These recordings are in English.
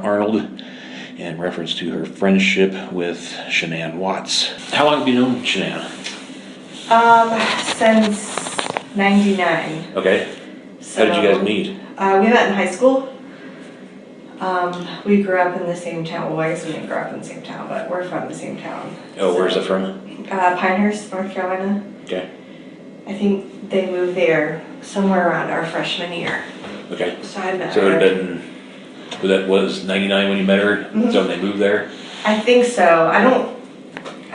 Arnold in reference to her friendship with Shanann Watts. How long have you known Shanann? Since '99. Okay. So, how did you guys meet? We met in high school. We grew up in the same town. Well, I guess we didn't grow up in the same town, but we're from the same town. Oh, where's it from? Pinehurst, North Carolina. Okay. I think they moved there somewhere around our freshman year. Okay. So I met her. So it would have been, that was 99 when you met her? Mm-hmm. So when they moved there? I think so. I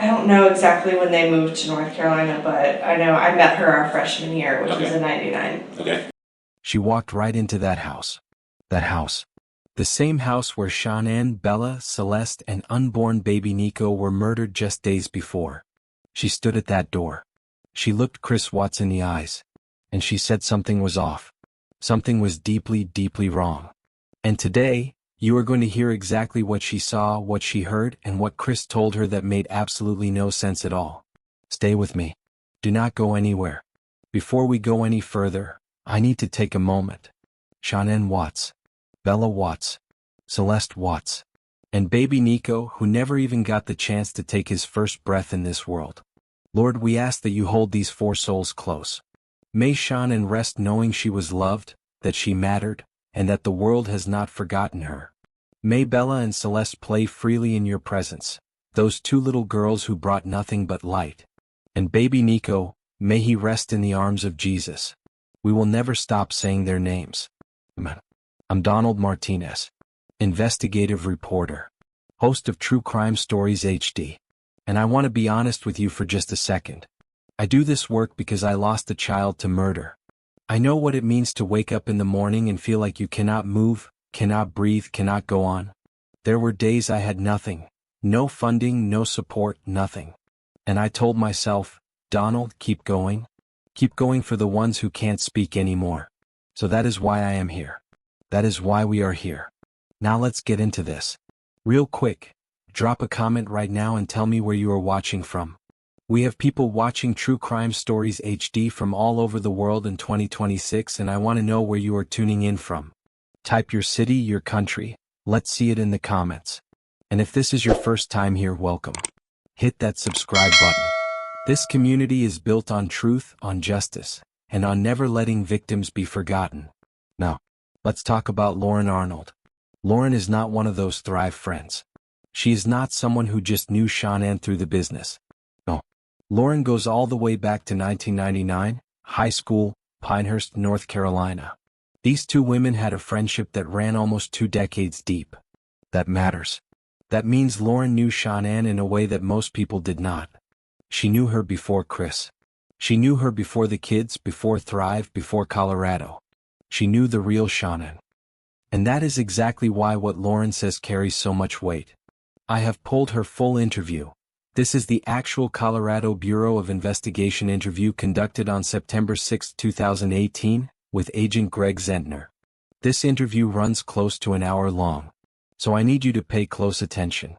don't know exactly when they moved to North Carolina, but I know I met her our freshman year, which was in '99. Okay. She walked right into that house. That house. The same house where Shanann, Bella, Celeste, and unborn baby Nico were murdered just days before. She stood at that door. She looked Chris Watts in the eyes. And she said something was off. Something was deeply, deeply wrong. And today, you are going to hear exactly what she saw, what she heard, and what Chris told her that made absolutely no sense at all. Stay with me. Do not go anywhere. Before we go any further, I need to take a moment. Shanann Watts, Bella Watts, Celeste Watts, and baby Nico, who never even got the chance to take his first breath in this world. Lord, we ask that you hold these four souls close. May Shanann rest knowing she was loved, that she mattered, and that the world has not forgotten her. May Bella and Celeste play freely in your presence, those two little girls who brought nothing but light. And baby Nico, may he rest in the arms of Jesus. We will never stop saying their names. I'm Donald Martinez, investigative reporter, host of True Crime Stories HD. And I want to be honest with you for just a second. I do this work because I lost a child to murder. I know what it means to wake up in the morning and feel like you cannot move, cannot breathe, cannot go on. There were days I had nothing, no funding, no support, nothing. And I told myself, Donald, keep going for the ones who can't speak anymore. So that is why I am here. That is why we are here. Now let's get into this. Real quick, drop a comment right now and tell me where you are watching from. We have people watching True Crime Stories HD from all over the world in 2026, and I want to know where you are tuning in from. Type your city, your country. Let's see it in the comments. And if this is your first time here, welcome. Hit that subscribe button. This community is built on truth, on justice, and on never letting victims be forgotten. Now, let's talk about Lauren Arnold. Lauren is not one of those Thrive friends. She is not someone who just knew Shanann through the business. No. Lauren goes all the way back to 1999, high school, Pinehurst, North Carolina. These two women had a friendship that ran almost 2 decades deep. That matters. That means Lauren knew Shanann in a way that most people did not. She knew her before Chris. She knew her before the kids, before Thrive, before Colorado. She knew the real Shanann. And that is exactly why what Lauren says carries so much weight. I have pulled her full interview. This is the actual Colorado Bureau of Investigation interview conducted on September 6, 2018, with Agent Greg Zentner. This interview runs close to an hour long. So I need you to pay close attention.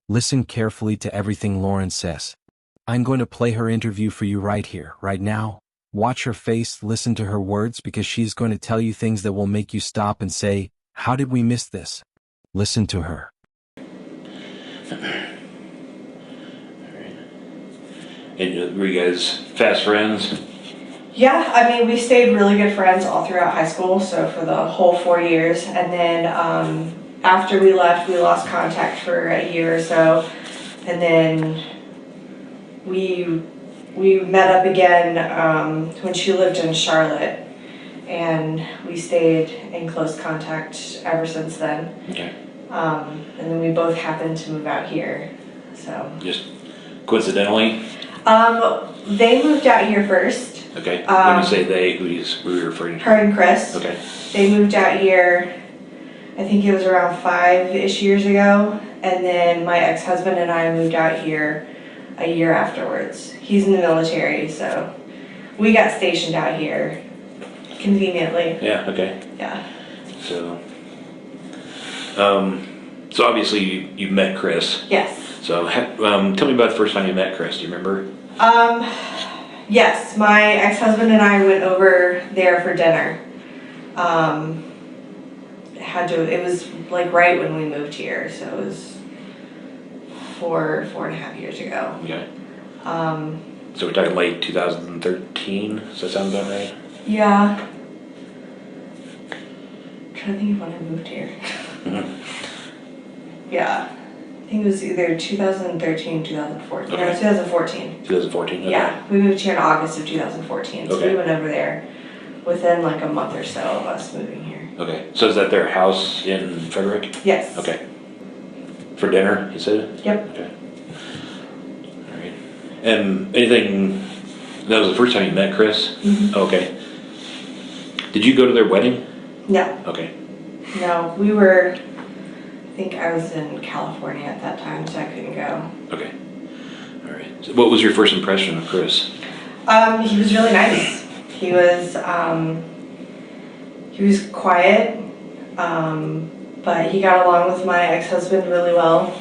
Listen carefully to everything Lauren says. I'm going to play her interview for you right here, right now. Watch her face, listen to her words, because she's going to tell you things that will make you stop and say, how did we miss this? Listen to her. And were you guys fast friends? Yeah, I mean, we stayed really good friends all throughout high school, so for the whole 4 years. And then after we left, we lost contact for a year or so. And then we met up again when she lived in Charlotte. And we stayed in close contact ever since then. Okay. And then we both happened to move out here, so. Just coincidentally? They moved out here first. Okay. When you say they, who are you referring to? Her and Chris. Okay. They moved out here, I think it was around 5-ish years ago. And then my ex-husband and I moved out here a year afterwards. He's in the military, so we got stationed out here conveniently. Yeah, okay. Yeah. So obviously you met Chris. Yes. So tell me about the first time you met Chris. Do you remember? Yes, my ex-husband and I went over there for dinner. it was like right when we moved here, so it was 4.5 years ago. Okay. So we're talking late 2013, does that sound about right? Yeah. I'm trying to think of when I moved here. Yeah. I think it was either 2013, 2014. Okay. No, 2014. 2014? Okay. Yeah, we moved here in August of 2014, so Okay. we went over there within like a month or so of us moving here. Okay, so is that their house in Frederick? Yes. Okay. For dinner, you said? Yep. Okay. All right. And anything, that was the first time you met Chris? Mm-hmm. Okay. Did you go to their wedding? No. Okay. No, I think I was in California at that time, so I couldn't go. Okay. All right. So what was your first impression of Chris? He was really nice. He was quiet, but he got along with my ex-husband really well.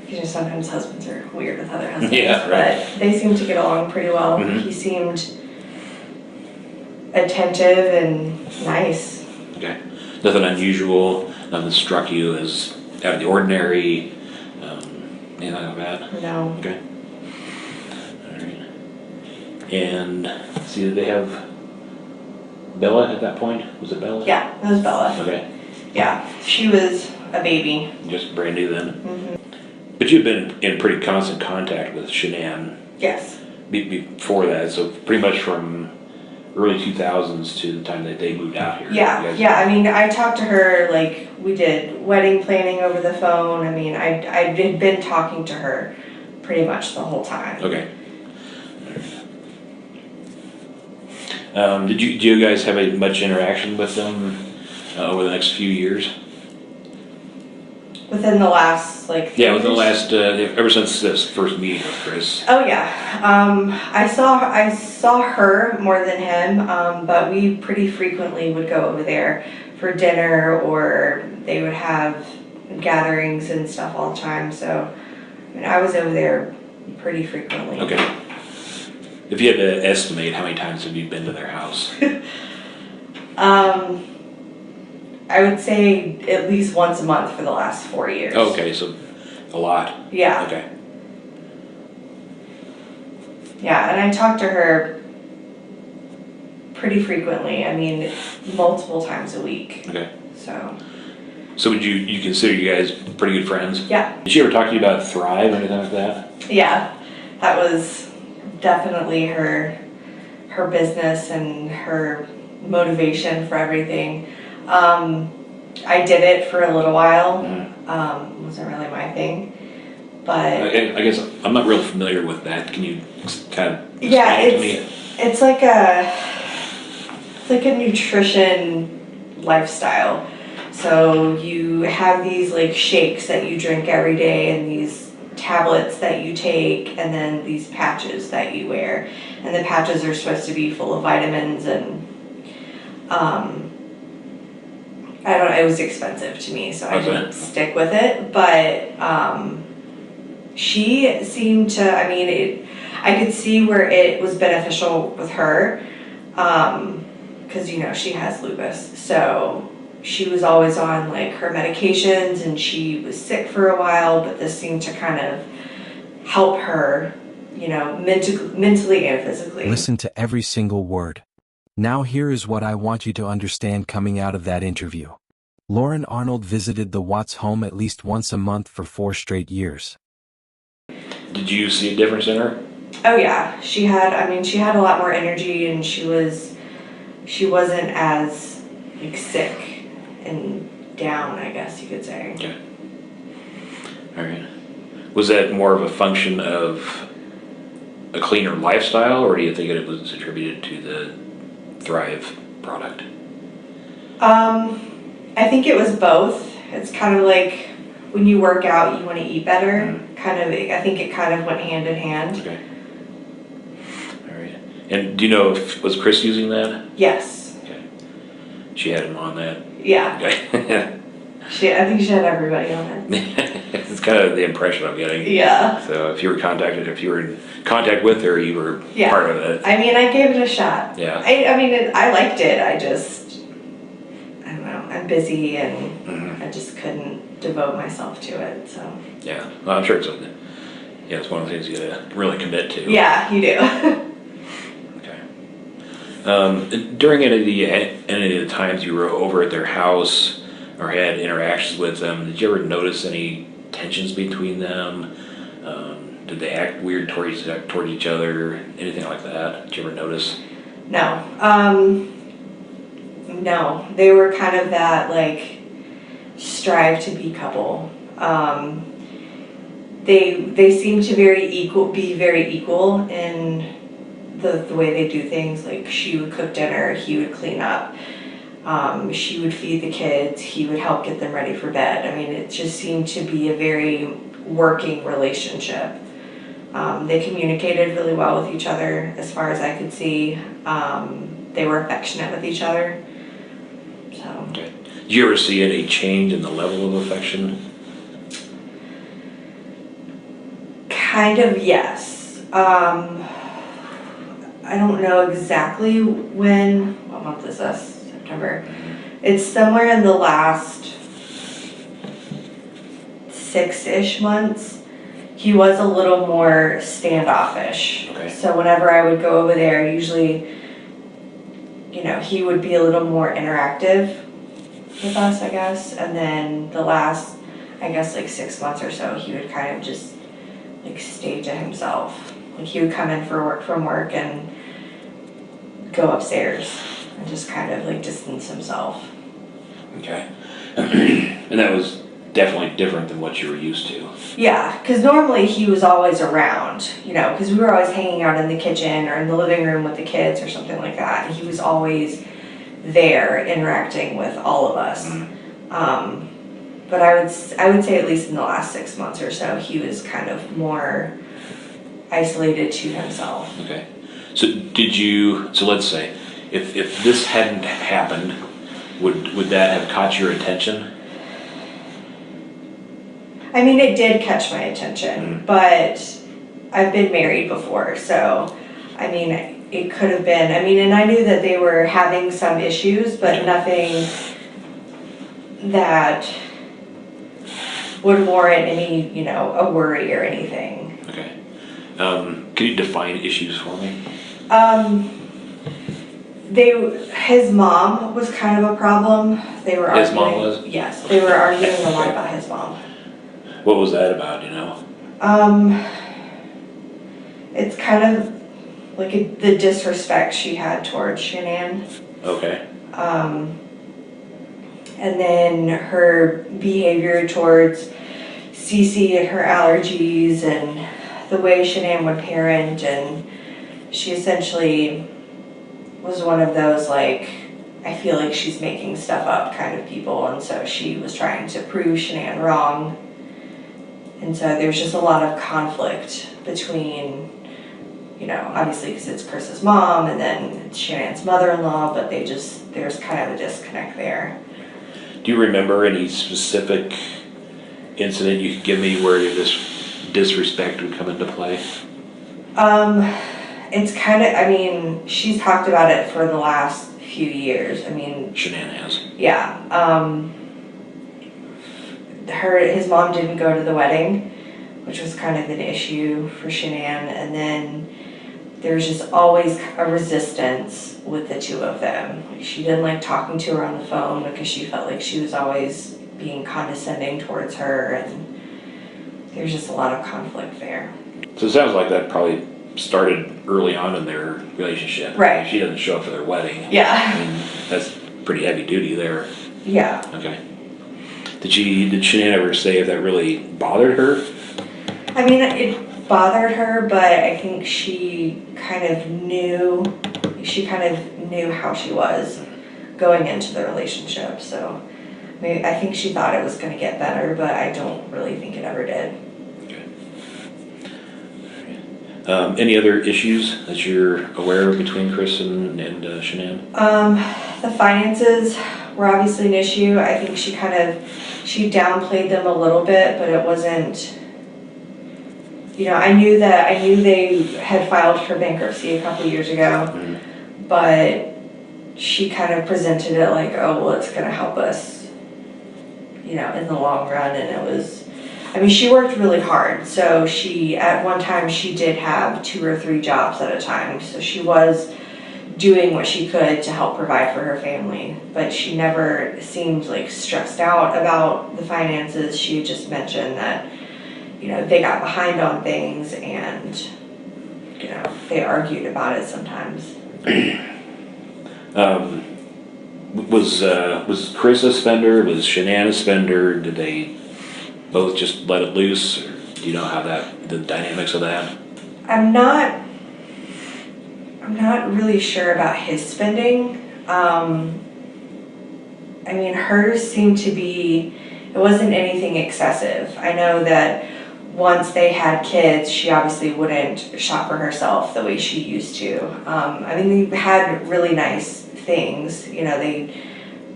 You know, sometimes husbands are weird with other husbands, Yeah, right. but they seemed to get along pretty well. Mm-hmm. He seemed attentive and nice. Okay. Nothing unusual, nothing struck you as out of the ordinary, anything like that? No. Okay. All right. And see, did they have Bella at that point? Was it Bella? Yeah, it was Bella. Okay. Yeah, she was a baby. Just brand new then? Mm-hmm. But you've been in pretty constant contact with Shanann Yes. before that, so pretty much from early 2000s to the time that they moved out here. Yeah, yeah. I mean, I talked to her, like, we did wedding planning over the phone. I mean, I'd been talking to her pretty much the whole time. Okay. Do you guys have much interaction with them over the next few years? Within the last, like, 3 Yeah, within the years? last, ever since this first meeting with Chris. Oh yeah, I saw her more than him, but we pretty frequently would go over there for dinner, or they would have gatherings and stuff all the time. So, I mean, I was over there pretty frequently. Okay. If you had to estimate, how many times have you been to their house? I would say at least once a month for the last 4 years. Oh, okay, so a lot. Yeah. Okay. Yeah, and I talked to her pretty frequently. I mean, multiple times a week. Okay. So would you consider you guys pretty good friends? yeah. Did she ever talk to you about Thrive or anything like that? Yeah, that was definitely her business and her motivation for everything. I did it for a little while. Mm-hmm. Wasn't really my thing, but I guess I'm not real familiar with that. Can you kind of explain yeah, it to me? it's like a nutrition lifestyle. So you have these like shakes that you drink every day, and these tablets that you take, and then these patches that you wear. And the patches are supposed to be full of vitamins, and I don't know, it was expensive to me, so I didn't stick with it. But she seemed to, I mean, I could see where it was beneficial with her, because, you know, she has lupus. So she was always on like her medications, and she was sick for a while, but this seemed to kind of help her, you know, mentally and physically. Listen to every single word. Now here is what I want you to understand coming out of that interview. Lauren Arnold visited the Watts home at least once a month for 4 straight years. Did you see a difference in her? Oh yeah, she had a lot more energy, and she wasn't as like sick and down, I guess you could say. Okay. All right. Was that more of a function of a cleaner lifestyle, or do you think it was attributed to the Thrive product? I think it was both. It's kind of like when you work out, you want to eat better. Mm-hmm. I think it kind of went hand in hand. Okay. All right. And do you know was Chris using that? Yes. Okay. She had him on that. Yeah. Okay. I think she had everybody on it. It's kind of the impression I'm getting. Yeah. So if you were in contact with her, you were part of it. I mean, I gave it a shot. Yeah. I mean, I liked it. I don't know. I'm busy, and couldn't devote myself to it, so. Yeah, well, I'm sure it's it's one of the things you gotta really commit to. Yeah, you do. Okay. During any of the times you were over at their house or had interactions with them, did you ever notice any tensions between them? Did they act weird towards each other? Anything like that? Did you ever notice? No. No. They were kind of that, like, strive to be couple. They seem to be very equal in the way they do things. Like, she would cook dinner, he would clean up. She would feed the kids, he would help get them ready for bed. I mean, it just seemed to be a very working relationship. They communicated really well with each other, as far as I could see. They were affectionate with each other. So. Okay. Did you ever see any change in the level of affection? Kind of, yes. I don't know exactly what month is this? September. It's somewhere in the last 6-ish months. He was a little more standoffish. Okay. So whenever I would go over there, usually, he would be a little more interactive with us, I guess. And then the last, I guess, like 6 months or so, he would kind of just like stay to himself. Like, he would come in from work and go upstairs and just kind of like distance himself. Okay. And that was definitely different than what you were used to. Yeah, because normally he was always around, because we were always hanging out in the kitchen or in the living room with the kids or something like that. And he was always there interacting with all of us. Mm-hmm. But I would say at least in the last 6 months or so, he was kind of more isolated to himself. Okay. So let's say, if this hadn't happened, would that have caught your attention? I mean, it did catch my attention, but I've been married before, so, I mean, it could have been, and I knew that they were having some issues, but nothing that would warrant any, a worry or anything. Okay. Can you define issues for me? His mom was kind of a problem. They were His arguing. mom was? Yes, they were arguing a lot about his mom. What was that about, It's kind of like the disrespect she had towards Shanann. Okay. And then her behavior towards Cece and her allergies and the way Shanann would parent, and she essentially was one of those, like, I feel like she's making stuff up kind of people, and so she was trying to prove Shanann wrong. And so there's just a lot of conflict between, obviously because it's Chris's mom and then Shannon's mother-in-law, but there's kind of a disconnect there. Do you remember any specific incident you could give me where this disrespect would come into play? It's kind of, she's talked about it for the last few years. Shanann has. Yeah. His mom didn't go to the wedding, which was kind of an issue for Shanann, and then there's just always a resistance with the two of them. She didn't like talking to her on the phone because she felt like she was always being condescending towards her, and there's just a lot of conflict there. So it sounds like that probably started early on in their relationship. Right. She doesn't show up for their wedding. Yeah. That's pretty heavy duty there. Yeah. Okay. Did Shanann ever say if that really bothered her? It bothered her, but I think she kind of knew how she was going into the relationship. So I think she thought it was going to get better, but I don't really think it ever did. Okay. Any other issues that you're aware of between Chris and Shanann? The finances were obviously an issue. I think she downplayed them a little bit, but it wasn't, I knew they had filed for bankruptcy a couple years ago, but she kind of presented it like, oh, well, it's going to help us, you know, in the long run. And it was, I mean, she worked really hard. So at one time, she did have 2 or 3 jobs at a time. So she was doing what she could to help provide for her family. But she never seemed like stressed out about the finances. She just mentioned that, you know, they got behind on things and, you know, they argued about it sometimes. Was Chris a spender? Was Shanann a spender? Did they both just let it loose? Or do you know how the dynamics of that? I'm not really sure about his spending. I mean, hers seemed to be, it wasn't anything excessive. I know that once they had kids, she obviously wouldn't shop for herself the way she used to. I mean, they had really nice things. You know, they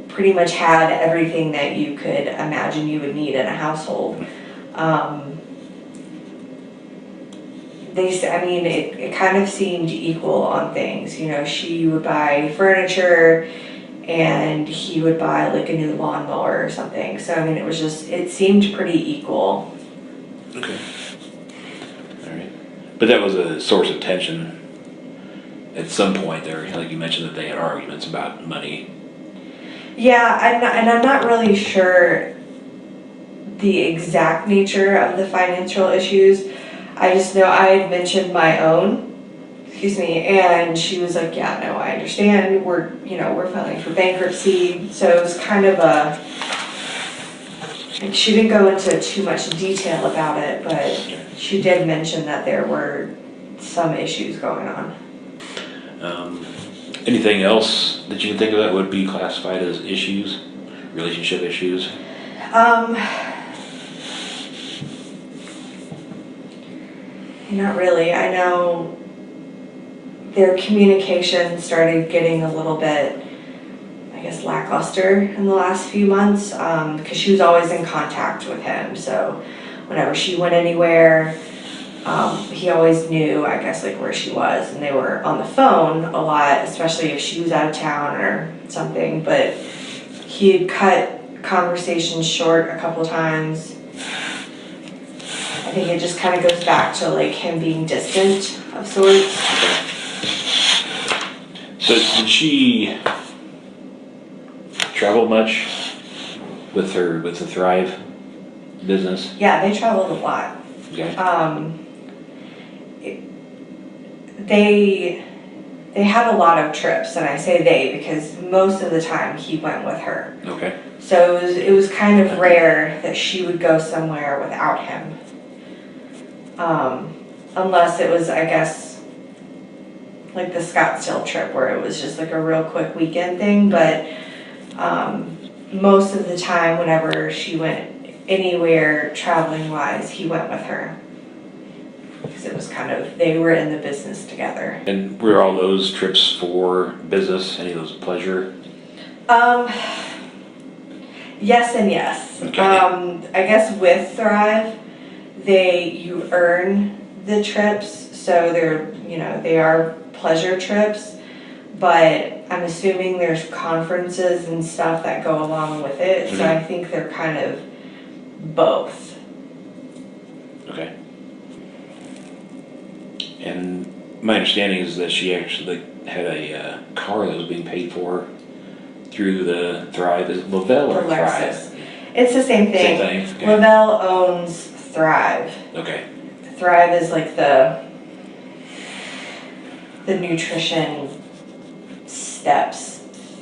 pretty much had everything that you could imagine you would need in a household. It kind of seemed equal on things. You know, she would buy furniture and he would buy like a new lawnmower or something. So, I mean, it seemed pretty equal. Okay. All right. But that was a source of tension at some point there, like you mentioned that they had arguments about money. Yeah, I'm not really sure the exact nature of the financial issues. I just know I had mentioned my own, and she was like, yeah, no, I understand. We're filing for bankruptcy. So it was kind of she didn't go into too much detail about it, but she did mention that there were some issues going on. Anything else that you can think of that would be classified as issues, relationship issues? Not really. I know their communication started getting a little bit, I guess, lackluster in the last few months, because she was always in contact with him. So whenever she went anywhere, he always knew, I guess, like where she was, and they were on the phone a lot, especially if she was out of town or something. But he had cut conversations short a couple times. I think it just kind of goes back to like him being distant of sorts. So did she travel much with the Thrive business? Yeah, they traveled a lot. Okay. They had a lot of trips, and I say they because most of the time he went with her. Okay. So it was kind of rare that she would go somewhere without him. Unless it was, I guess, like the Scottsdale trip where it was just like a real quick weekend thing. But most of the time, whenever she went anywhere traveling wise, he went with her. Because it was kind of, they were in the business together. And were all those trips for business? Any of those pleasure? Yes and yes. Okay. I guess with Thrive, you earn the trips, so they are pleasure trips, but I'm assuming there's conferences and stuff that go along with it. Mm-hmm. So I think they're kind of both. Okay. And my understanding is that she actually had a car that was being paid for through the Thrive. Is it Lavelle or Thrive? It's the same thing. Same thing? Okay. Lavelle owns Thrive. Okay. Thrive is like the nutrition steps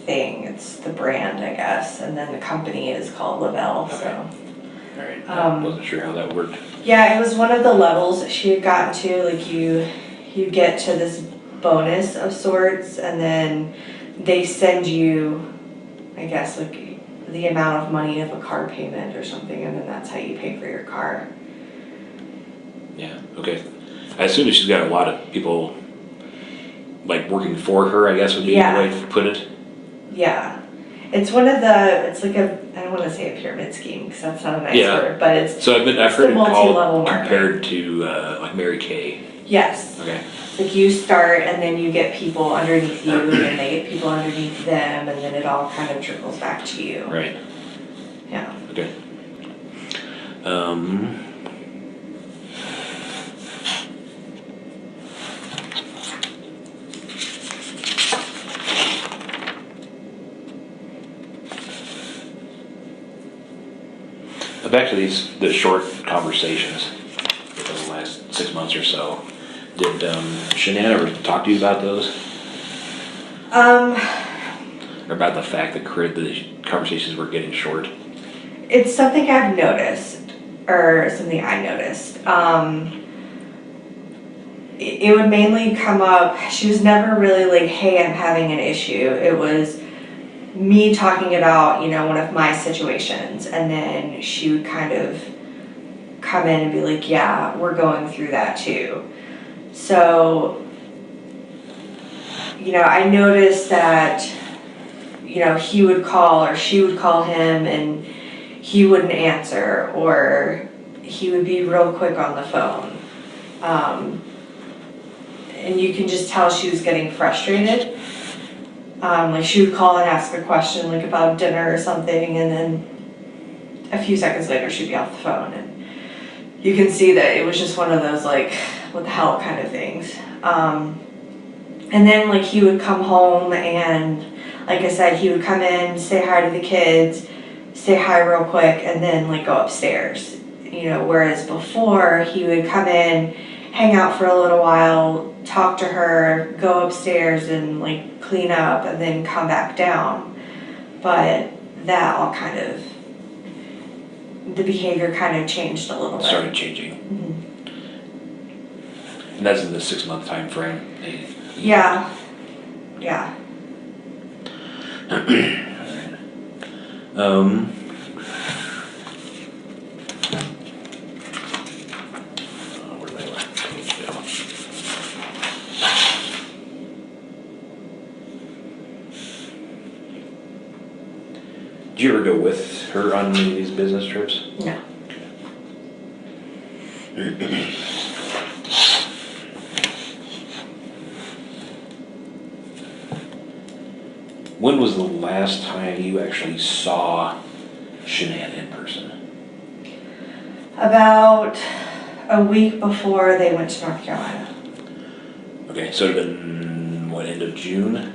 thing. It's the brand, I guess, and then the company is called Lavelle. Okay. So. All right. I wasn't sure how that worked. Yeah, it was one of the levels that she had gotten to. Like you get to this bonus of sorts, and then they send you, I guess, like the amount of money of a car payment or something, and then that's how you pay for your car. Yeah. Okay. I assume that she's got a lot of people like working for her, I guess would be the way to put it. Yeah. It's like I don't want to say a pyramid scheme because that's not a nice word, but it's. So I've heard it called marketing. Compared to like Mary Kay. Yes. Okay. It's like you start and then you get people underneath you and they get people underneath them and then it all kind of trickles back to you. Right. Yeah. Okay. Um, Back to the short conversations within the last 6 months or so. Did Shanann ever talk to you about those? Or about the fact that the conversations were getting short? It's something I've noticed, or something I noticed. It would mainly come up, she was never really like, hey, I'm having an issue. It was me talking about, one of my situations, and then she would kind of come in and be like, yeah, we're going through that too. So, I noticed that, he would call or she would call him and he wouldn't answer, or he would be real quick on the phone. And you can just tell she was getting frustrated. Like she would call and ask a question like about dinner or something, and then a few seconds later she'd be off the phone, and you can see that it was just one of those like, what the hell kind of things. And then like he would come home and, like I said, he would come in, say hi to the kids, say hi real quick, and then like go upstairs. Whereas before he would come in, hang out for a little while, talk to her, go upstairs and like clean up, and then come back down. But that all kind of, the behavior kind of changed a little bit. Started changing. Mm-hmm. And that's in the 6-month time frame. Yeah. Where did I let page go? Did you ever go with her on any of these business trips? No. When was the last time you actually saw Shanann in person? About a week before they went to North Carolina. Okay, so it had been, what, end of June?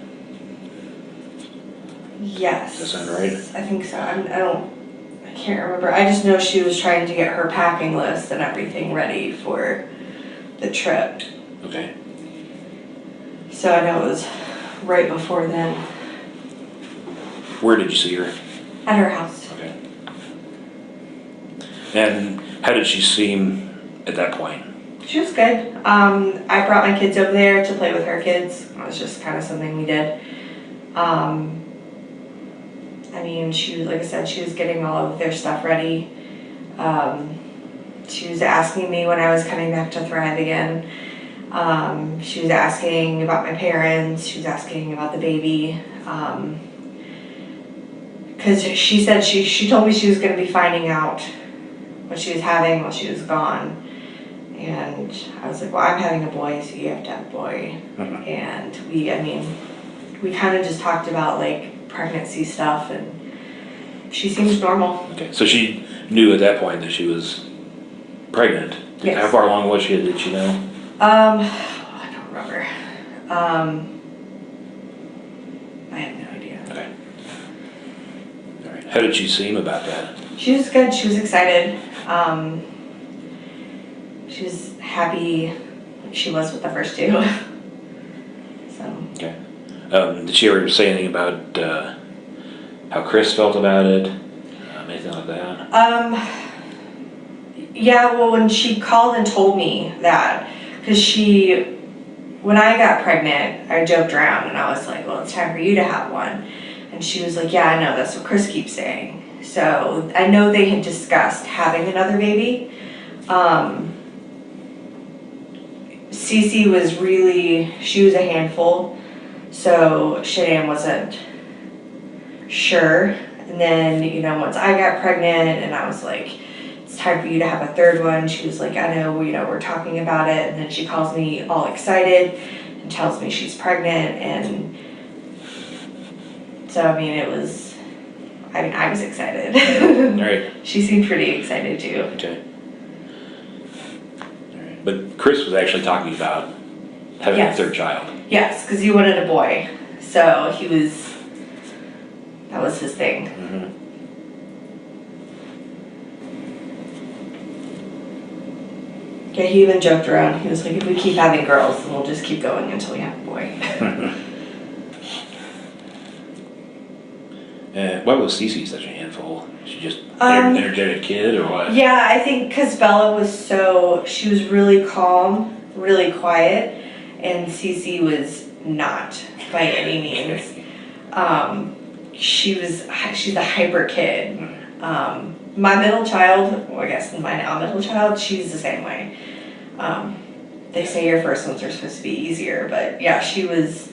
Yes. Does that sound right? I think so. I can't remember. I just know she was trying to get her packing list and everything ready for the trip. Okay. So I know it was right before then. Where did you see her? At her house. Okay. And how did she seem at that point? She was good. I brought my kids over there to play with her kids. It was just kind of something we did. She was, like I said, she was getting all of their stuff ready. She was asking me when I was coming back to Thrive again. She was asking about my parents. She was asking about the baby. Because she said she told me she was going to be finding out what she was having while she was gone. And I was like, well, I'm having a boy, so you have to have a boy. Mm-hmm. And we kind of just talked about like pregnancy stuff, and she seems normal. Okay, so she knew at that point that she was pregnant. Yes. How far along was she? Did she know? I don't remember. I have no idea. Okay. All right. How did she seem about that? She was good. She was excited. She was happy like she was with the first two. So. Okay. Did she ever say anything about how Chris felt about it? Anything like that? Yeah, well, when she called and told me that, because when I got pregnant, I joked around and I was like, well, it's time for you to have one. And she was like, yeah, I know, that's what Chris keeps saying. So I know they had discussed having another baby. Cece was she was a handful, so Shanann wasn't sure. And then, once I got pregnant and I was like, it's time for you to have a third one, she was like, I know, we're talking about it. And then she calls me all excited and tells me she's pregnant. And so, I mean, I was excited. All right. She seemed pretty excited too. Okay. All right. But Chris was actually talking about having Yes. a third child. Yes, because he wanted a boy. So that was his thing. Mm-hmm. Yeah, he even joked around. He was like, if we keep having girls, then we'll just keep going until we have a boy. Why was Cece such a handful? She just energetic kid or what? Yeah, I think because Bella she was really calm, really quiet, and Cece was not by any means. She's a hyper kid. My middle child, well, I guess my now middle child, she's the same way. They say your first ones are supposed to be easier, but yeah, she was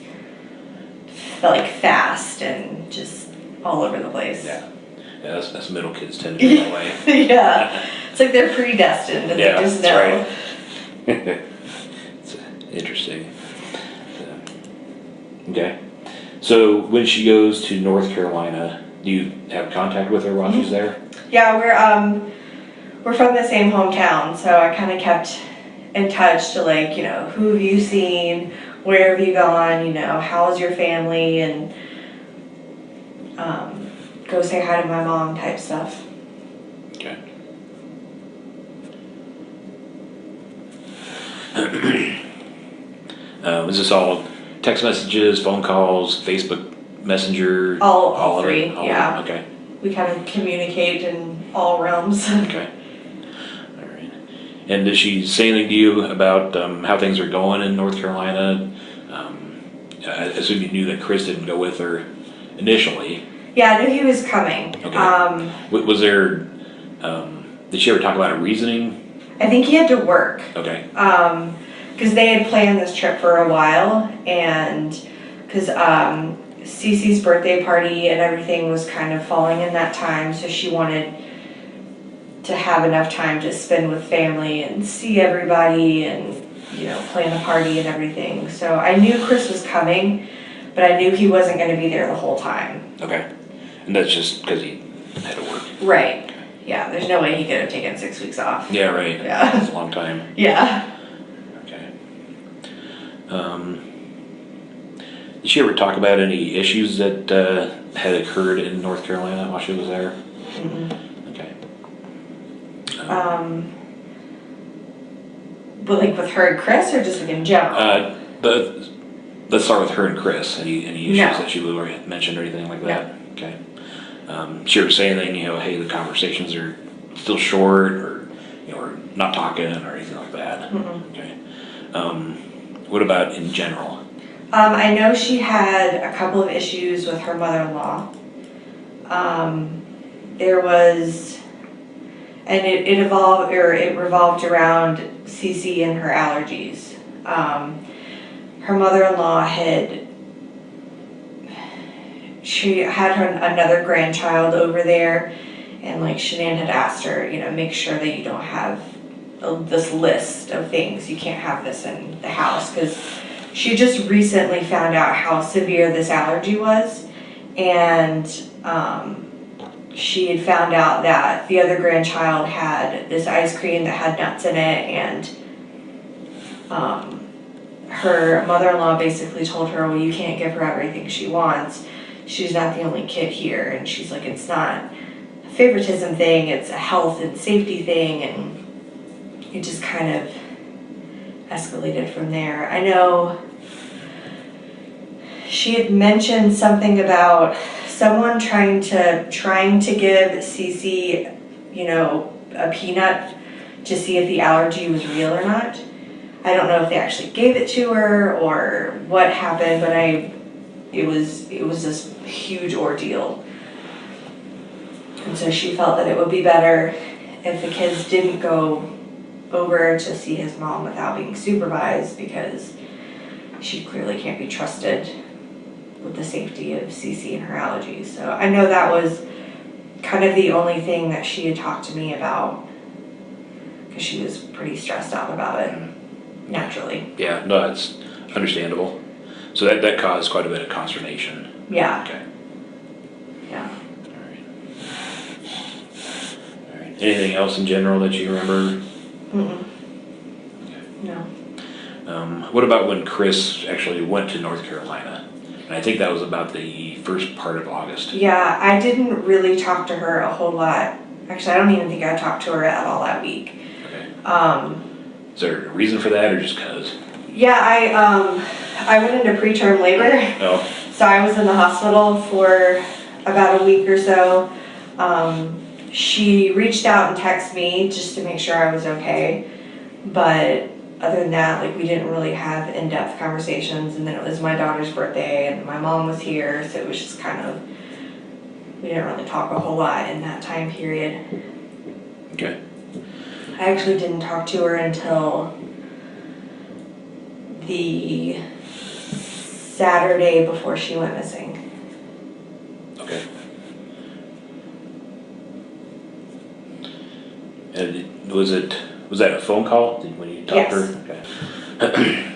like fast and just all over the place. Yeah, that's middle kids tend to be that way. Yeah, it's like they're predestined and they just know. That's right. It's interesting. Okay, so when she goes to North Carolina, do you have contact with her while she's there? Yeah, we're from the same hometown, so I kind of kept in touch to like, who have you seen, where have you gone, how's your family, and go say hi to my mom type stuff. Okay. Is this all text messages, phone calls, Facebook Messenger? All of three, it? All yeah. of it? Okay. We kind of communicate in all realms. Okay. All right. And does she say anything to you about how things are going in North Carolina? I assume you knew that Chris didn't go with her initially. Yeah, I knew he was coming. Okay. Was there? Did she ever talk about a reasoning? I think he had to work. Okay. Because they had planned this trip for a while, and because Cece's birthday party and everything was kind of falling in that time, so she wanted to have enough time to spend with family and see everybody and, plan the party and everything. So I knew Chris was coming, but I knew he wasn't going to be there the whole time. Okay. And that's just because he had to work. Right. Yeah, there's no way he could have taken 6 weeks off. Yeah, right. Yeah. That's a long time. Yeah. Okay. Did she ever talk about any issues that had occurred in North Carolina while she was there? Mm-hmm. Okay. But like with her and Chris, or just like in general? Let's start with her and Chris. Any issues No. that she would mention or anything like that? No. Okay. She ever say anything, hey, the conversations are still short, or or not talking or anything like that? Mm-mm. Okay. What about in general? I know she had a couple of issues with her mother-in-law. There was, and it revolved around Cece and her allergies. Her mother-in-law she had another grandchild over there, and like Shanann had asked her, make sure that you don't have this list of things. You can't have this in the house, because she just recently found out how severe this allergy was, and she had found out that the other grandchild had this ice cream that had nuts in it, and her mother-in-law basically told her, well, you can't give her everything she wants. She's not the only kid here, and she's like, it's not a favoritism thing, it's a health and safety thing, and it just kind of escalated from there. I know she had mentioned something about someone trying to give Cece, a peanut to see if the allergy was real or not. I don't know if they actually gave it to her or what happened, but it was this huge ordeal. And so she felt that it would be better if the kids didn't go over to see his mom without being supervised, because she clearly can't be trusted with the safety of Cece and her allergies. So I know that was kind of the only thing that she had talked to me about, because she was pretty stressed out about it, naturally. Yeah, no, it's understandable. So that caused quite a bit of consternation. Yeah. Okay. Yeah. All right. Anything else in general that you remember? Mm-mm. No. What about when Chris actually went to North Carolina? And I think that was about the first part of August. Yeah, I didn't really talk to her a whole lot. Actually, I don't even think I talked to her at all that week. Okay. Is there a reason for that, or just cause? Yeah, I went into preterm labor. Oh. So I was in the hospital for about a week or so. She reached out and texted me just to make sure I was okay. But other than that, like, we didn't really have in-depth conversations. And then it was my daughter's birthday and my mom was here. So it was just kind of, we didn't really talk a whole lot in that time period. Okay. I actually didn't talk to her until the Saturday before she went missing. Okay. And was that a phone call when you talked to her? Okay.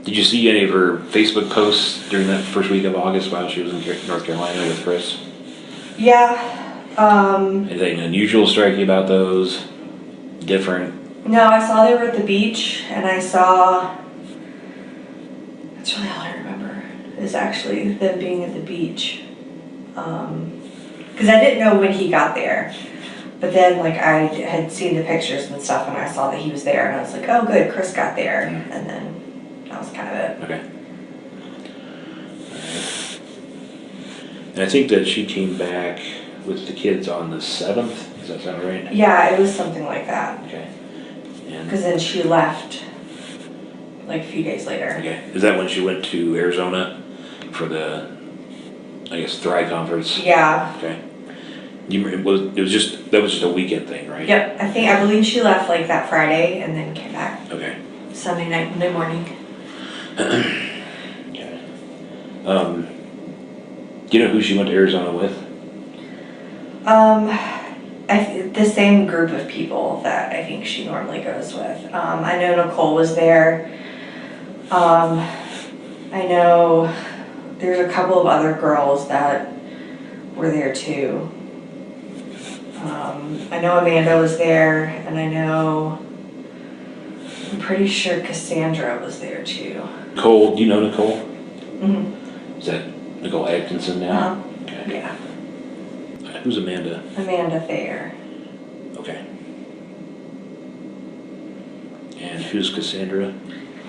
Did you see any of her Facebook posts during that first week of August while she was in North Carolina with Chris? Yeah. Anything unusual strike you about those? Different? No, I saw they were at the beach, and I saw, that's really all I remember, is actually them being at the beach. Because I didn't know when he got there. But then, like, I had seen the pictures and stuff, and I saw that he was there, and I was like, oh, good, Chris got there. And then that was kind of it. Okay. And I think that she came back with the kids on the 7th. Does that sound right? Yeah, it was something like that. Okay. Because then she left, like, a few days later. Okay. Is that when she went to Arizona for the, I guess, Thrive conference? Yeah. Okay. That was just a weekend thing, right? Yep. I believe she left, like, that Friday and then came back. Okay. Sunday night, Monday morning. Okay. Do you know who she went to Arizona with? The same group of people that I think she normally goes with. I know Nicole was there. I know there's a couple of other girls that were there too. I know Amanda was there, and I'm pretty sure Cassandra was there too. Nicole, do you know Nicole? Mm-hmm. Is that Nicole Atkinson now? Uh-huh. Okay. Yeah. Who's Amanda? Amanda Thayer. Okay. And who's Cassandra?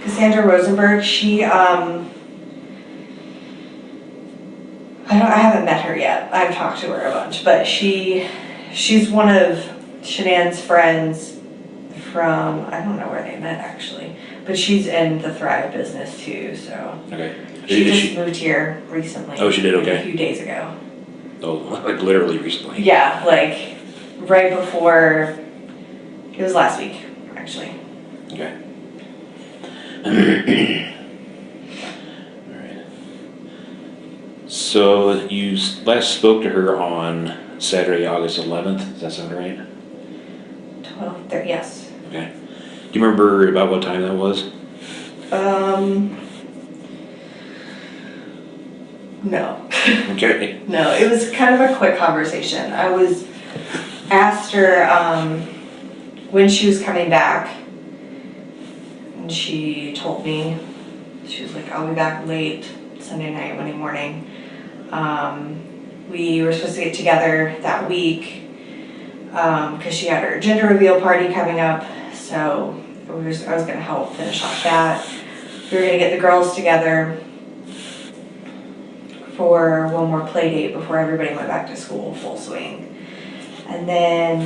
Cassandra Rosenberg, she, I haven't met her yet. I've talked to her a bunch, but she's one of Shanann's friends from, I don't know where they met actually, but she's in the Thrive business too, so. Okay. She just moved here recently. Oh, she did? Okay. A few days ago. Oh, like literally recently? Yeah, like right before, it was last week, actually. Okay. Alright. So you last spoke to her on Saturday, August 11th, does that sound right? 12:30, yes. Okay. Do you remember about what time that was? No. Okay. No, it was kind of a quick conversation. I asked her when she was coming back, and she told me, she was like, I'll be back late Sunday night, Monday morning. We were supposed to get together that week because she had her gender reveal party coming up, so I was going to help finish off that. We were going to get the girls together for one more play date before everybody went back to school full swing. And then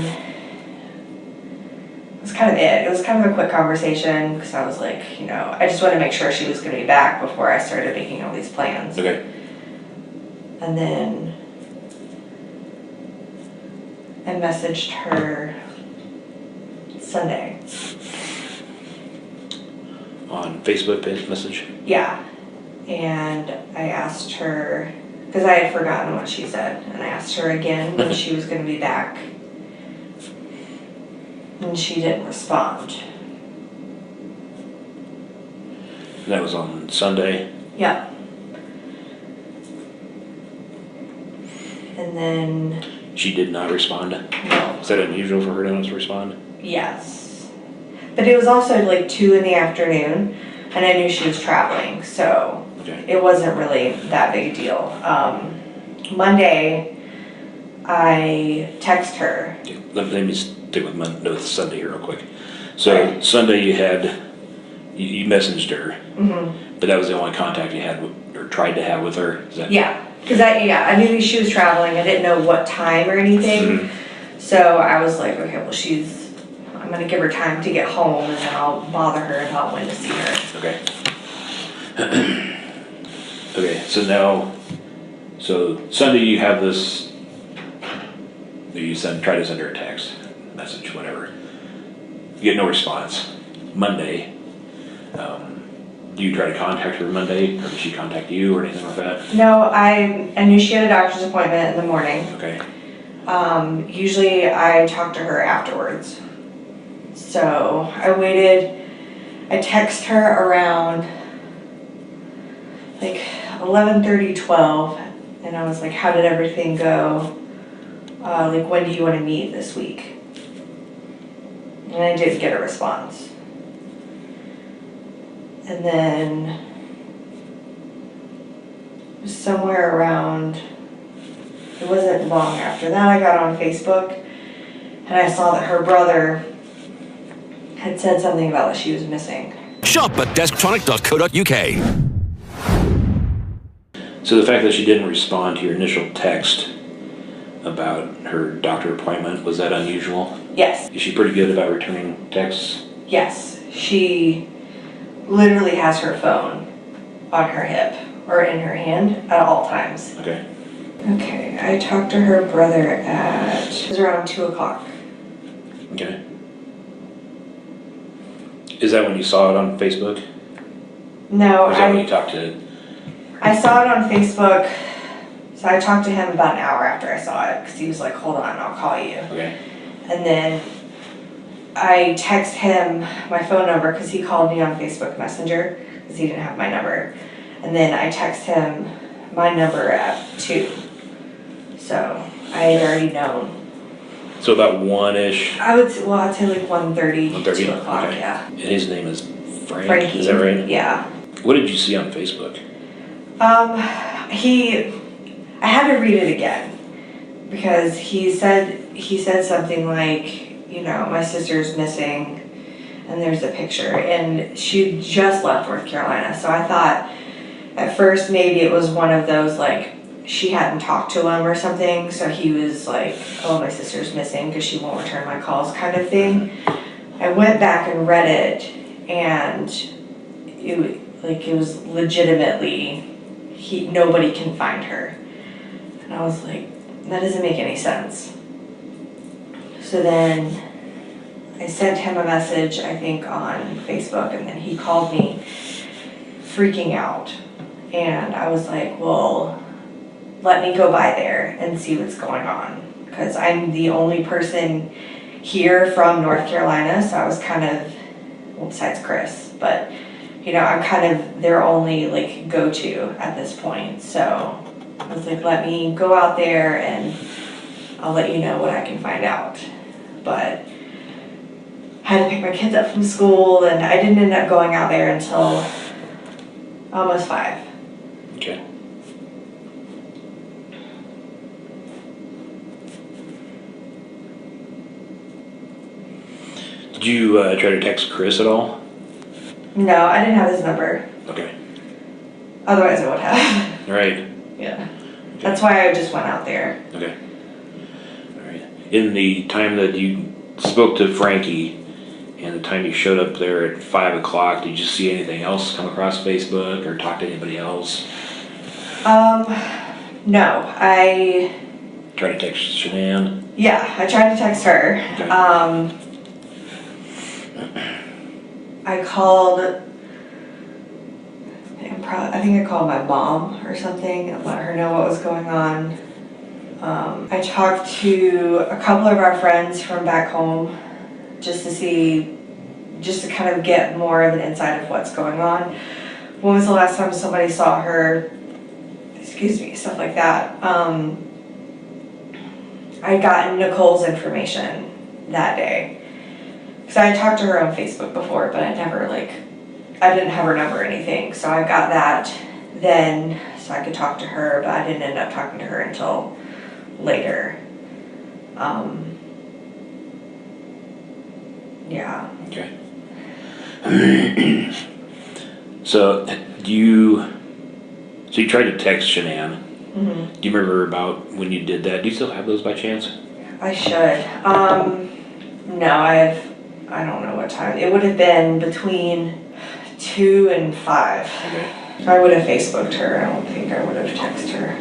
it was kind of it. It was kind of a quick conversation because I was like, I just wanted to make sure she was going to be back before I started making all these plans. Okay. And then I messaged her Sunday. On Facebook message? Yeah. And I asked her, because I had forgotten what she said, and I asked her again when she was going to be back. And she didn't respond. That was on Sunday? Yeah. And then... She did not respond? No. Is that unusual for her not to respond? Yes. But it was also like 2 in the afternoon, and I knew she was traveling, so Okay. it wasn't really that big a deal. Monday, I text her. Okay. Let me stick with Sunday here real quick. So Sunday you messaged her, but that was the only contact you had or tried to have with her? Is that? Yeah, because I knew she was traveling. I didn't know what time or anything. So I was like, okay, well I'm gonna give her time to get home, and then I'll bother her about when to see her. Okay. Okay, so Sunday you have this, you try to send her a text, message, whatever. You get no response. Monday, do you try to contact her Monday, or does she contact you or anything like that? No, I knew she had a doctor's appointment in the morning. Okay. Usually I talk to her afterwards. So I waited, I text her around like 11:30, 12, and I was like, how did everything go? Like, when do you want to meet this week? And I didn't get a response. And then somewhere around, it wasn't long after that, I got on Facebook and I saw that her brother had said something about that she was missing. Shop at desktonic.co.uk. So the fact that she didn't respond to your initial text about her doctor appointment, was that unusual? Yes. Is she pretty good about returning texts? Yes. She literally has her phone on her hip or in her hand at all times. Okay. Okay, I talked to her brother it was around 2 o'clock. Okay. Is that when you saw it on Facebook? No, Or is that when you talked to? I saw it on Facebook, so I talked to him about an hour after I saw it, because he was like, hold on, I'll call you. Okay. And then I text him my phone number, because he called me on Facebook Messenger, because he didn't have my number. And then I text him my number at 2. So I had already known. So about 1-ish? I'd say like 1:30, 1:30? 2 o'clock, Okay. yeah. And his name is Frank? Frankie. Is that right? Yeah. What did you see on Facebook? I had to read it again, because he said something like, you know, my sister's missing, and there's a picture, and she just left North Carolina, so I thought at first maybe it was one of those, like, she hadn't talked to him or something, so he was like, oh, my sister's missing because she won't return my calls kind of thing. I went back and read it, and it was legitimately, nobody can find her. And I was like, that doesn't make any sense. So then I sent him a message, I think, on Facebook, and then he called me freaking out. And I was like, well, let me go by there and see what's going on, because I'm the only person here from North Carolina, so I was kind of, well, besides Chris, but you know, I'm kind of their only like go-to at this point. So I was like, let me go out there and I'll let you know what I can find out. But I had to pick my kids up from school, and I didn't end up going out there until almost 5. Okay. Did you try to text Chris at all? No, I didn't have his number. Okay. Otherwise I would have. Right. Yeah. That's why I just went out there. Okay. All right. In the time that you spoke to Frankie and the time you showed up there at 5 o'clock, did you see anything else come across Facebook or talk to anybody else? No, I Try to text Shanann? I tried to text her. Okay. I called, I think I called my mom or something and let her know what was going on. I talked to a couple of our friends from back home just to kind of get more of an insight of what's going on. When was the last time somebody saw her? Excuse me, stuff like that. I'd gotten Nicole's information that day. Because I had talked to her on Facebook before, but I didn't have her number or anything. So I got that then so I could talk to her, but I didn't end up talking to her until later. Yeah. Okay. So you tried to text Shanann. Mm-hmm. Do you remember about when you did that? Do you still have those by chance? I should. No, I don't know what time. It would have been between 2 and 5. Okay. I would have Facebooked her. I don't think I would have texted her.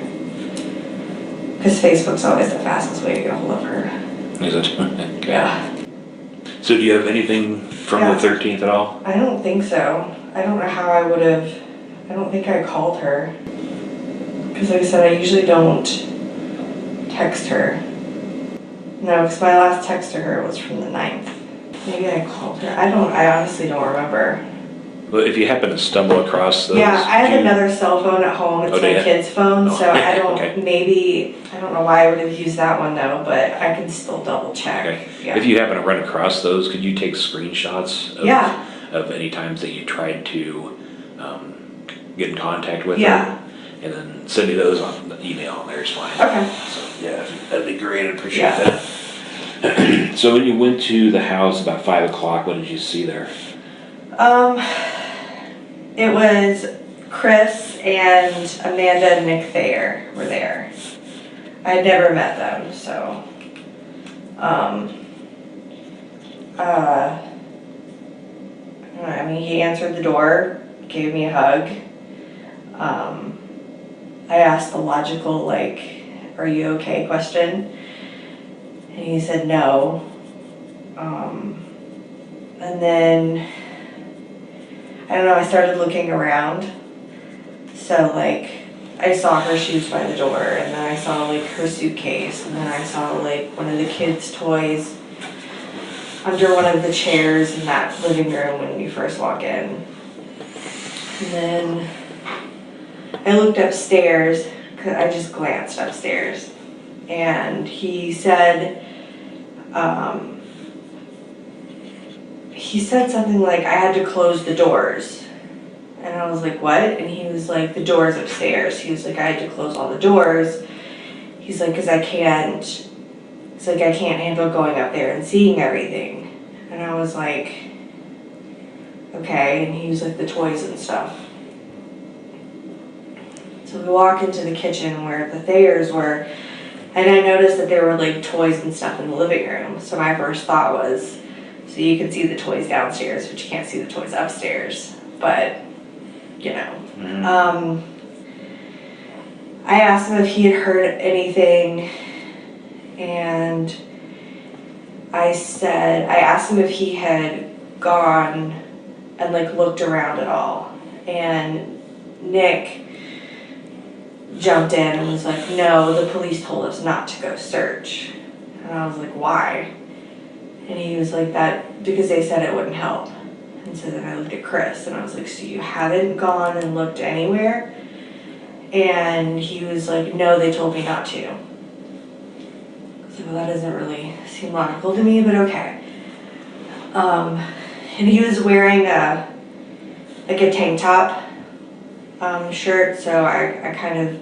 Because Facebook's always the fastest way to get a hold of her. Is it? Okay. Yeah. So do you have anything from the 13th at all? I don't think so. I don't know how I would have. I don't think I called her. Because like I said, I usually don't text her. No, because my last text to her was from the 9th. Maybe I called her. I honestly don't remember. Well, if you happen to stumble across those... Yeah, I have another cell phone at home. It's my kid's phone, so I don't, okay. Maybe, I don't know why I would have used that one though, but I can still double check. Okay. Yeah. If you happen to run across those, could you take screenshots of any times that you tried to get in contact with her? And then send me those on the email, and there's fine. Okay. So, yeah, that'd be great. I'd appreciate that. So when you went to the house about 5 o'clock, what did you see there? It was Chris and Amanda and Nick Thayer were there. I had never met them, so. I mean, he answered the door, gave me a hug. I asked the logical, like, are you okay question? And he said no. And then, I don't know, I started looking around. So like, I saw her shoes by the door, and then I saw like her suitcase, and then I saw like one of the kids' toys under one of the chairs in that living room when you first walk in. And then I looked upstairs, cause I just glanced upstairs, and he said something like, I had to close the doors. And I was like, what? And he was like, the doors upstairs. He was like, I had to close all the doors. He's like, because I can't handle going up there and seeing everything. And I was like, okay. And he was like, the toys and stuff. So we walk into the kitchen where the Thayers were, and I noticed that there were like toys and stuff in the living room. So my first thought was, so you can see the toys downstairs, but you can't see the toys upstairs. But, you know. Mm-hmm. I asked him if he had heard anything, and I asked him if he had gone and like looked around at all. And Nick jumped in and was like, no, the police told us not to go search. And I was like, why? And he was like, that because they said it wouldn't help. And so then I looked at Chris and I was like, so you haven't gone and looked anywhere? And he was like, no, they told me not to. So well, that doesn't really seem logical to me, but okay. And he was wearing a tank top shirt, so I kind of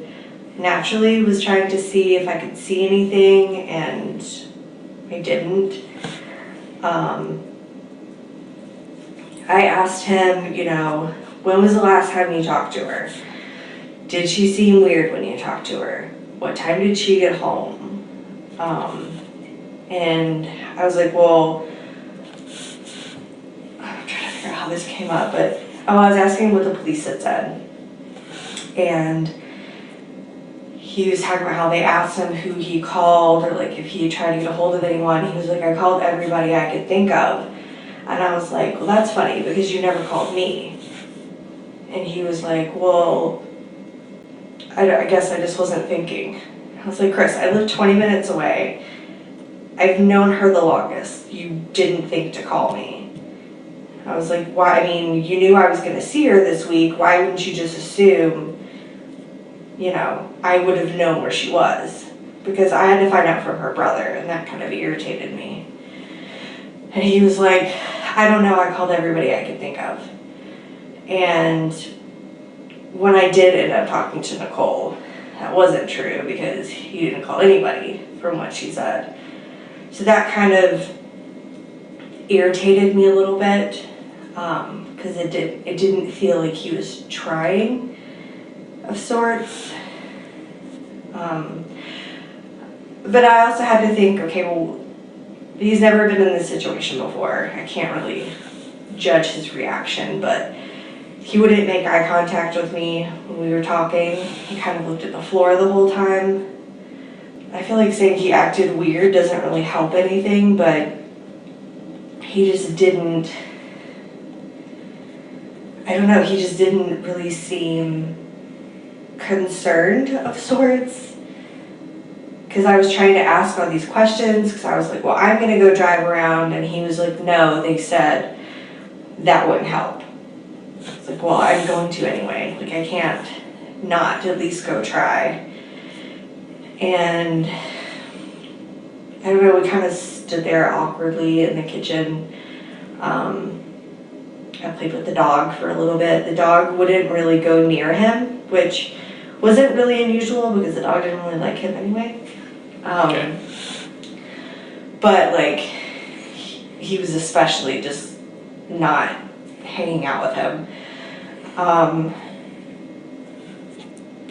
naturally was trying to see if I could see anything, and I didn't. I asked him, you know, when was the last time you talked to her? Did she seem weird when you talked to her? What time did she get home? And I was like, well, I'm trying to figure out how this came up, but I was asking what the police had said. And he was talking about how they asked him who he called, or like if he tried to get a hold of anyone. He was like, I called everybody I could think of. And I was like, well, that's funny because you never called me. And he was like, well, I guess I just wasn't thinking. I was like, Chris, I live 20 minutes away. I've known her the longest. You didn't think to call me. I was like, why? I mean, you knew I was going to see her this week. Why wouldn't you just assume, you know, I would have known where she was? because I had to find out from her brother, and that kind of irritated me. And he was like, I don't know, I called everybody I could think of. And when I did end up talking to Nicole, that wasn't true because he didn't call anybody from what she said. So that kind of irritated me a little bit because it didn't feel like he was trying of sorts. But I also had to think, okay, well, he's never been in this situation before. I can't really judge his reaction, but he wouldn't make eye contact with me when we were talking. He kind of looked at the floor the whole time. I feel like saying he acted weird doesn't really help anything, but he just didn't, I don't know, he just didn't really seem concerned of sorts. Because I was trying to ask all these questions, because I was like, well, I'm going to go drive around, and he was like, no, they said that wouldn't help. It's like, well, I'm going to anyway. Like, I can't not at least go try. And I don't know, we kind of stood there awkwardly in the kitchen. I played with the dog for a little bit. The dog wouldn't really go near him, which wasn't really unusual because the dog didn't really like him anyway. Okay. But like, he was especially just not hanging out with him.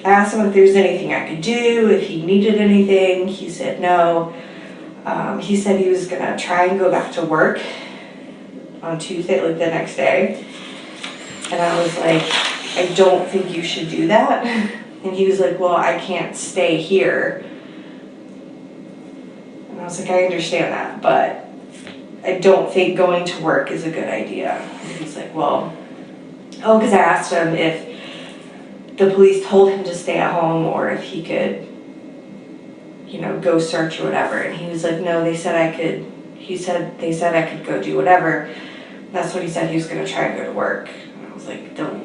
I asked him if there was anything I could do, if he needed anything. He said no. He said he was gonna try and go back to work on Tuesday, like the next day. And I was like, I don't think you should do that. And he was like, well, I can't stay here. And I was like, I understand that, but I don't think going to work is a good idea. And he's like, well, because I asked him if the police told him to stay at home or if he could, you know, go search or whatever. And he was like, no, they said I could, they said I could go do whatever. That's what he said, he was gonna try and go to work. And I was like, don't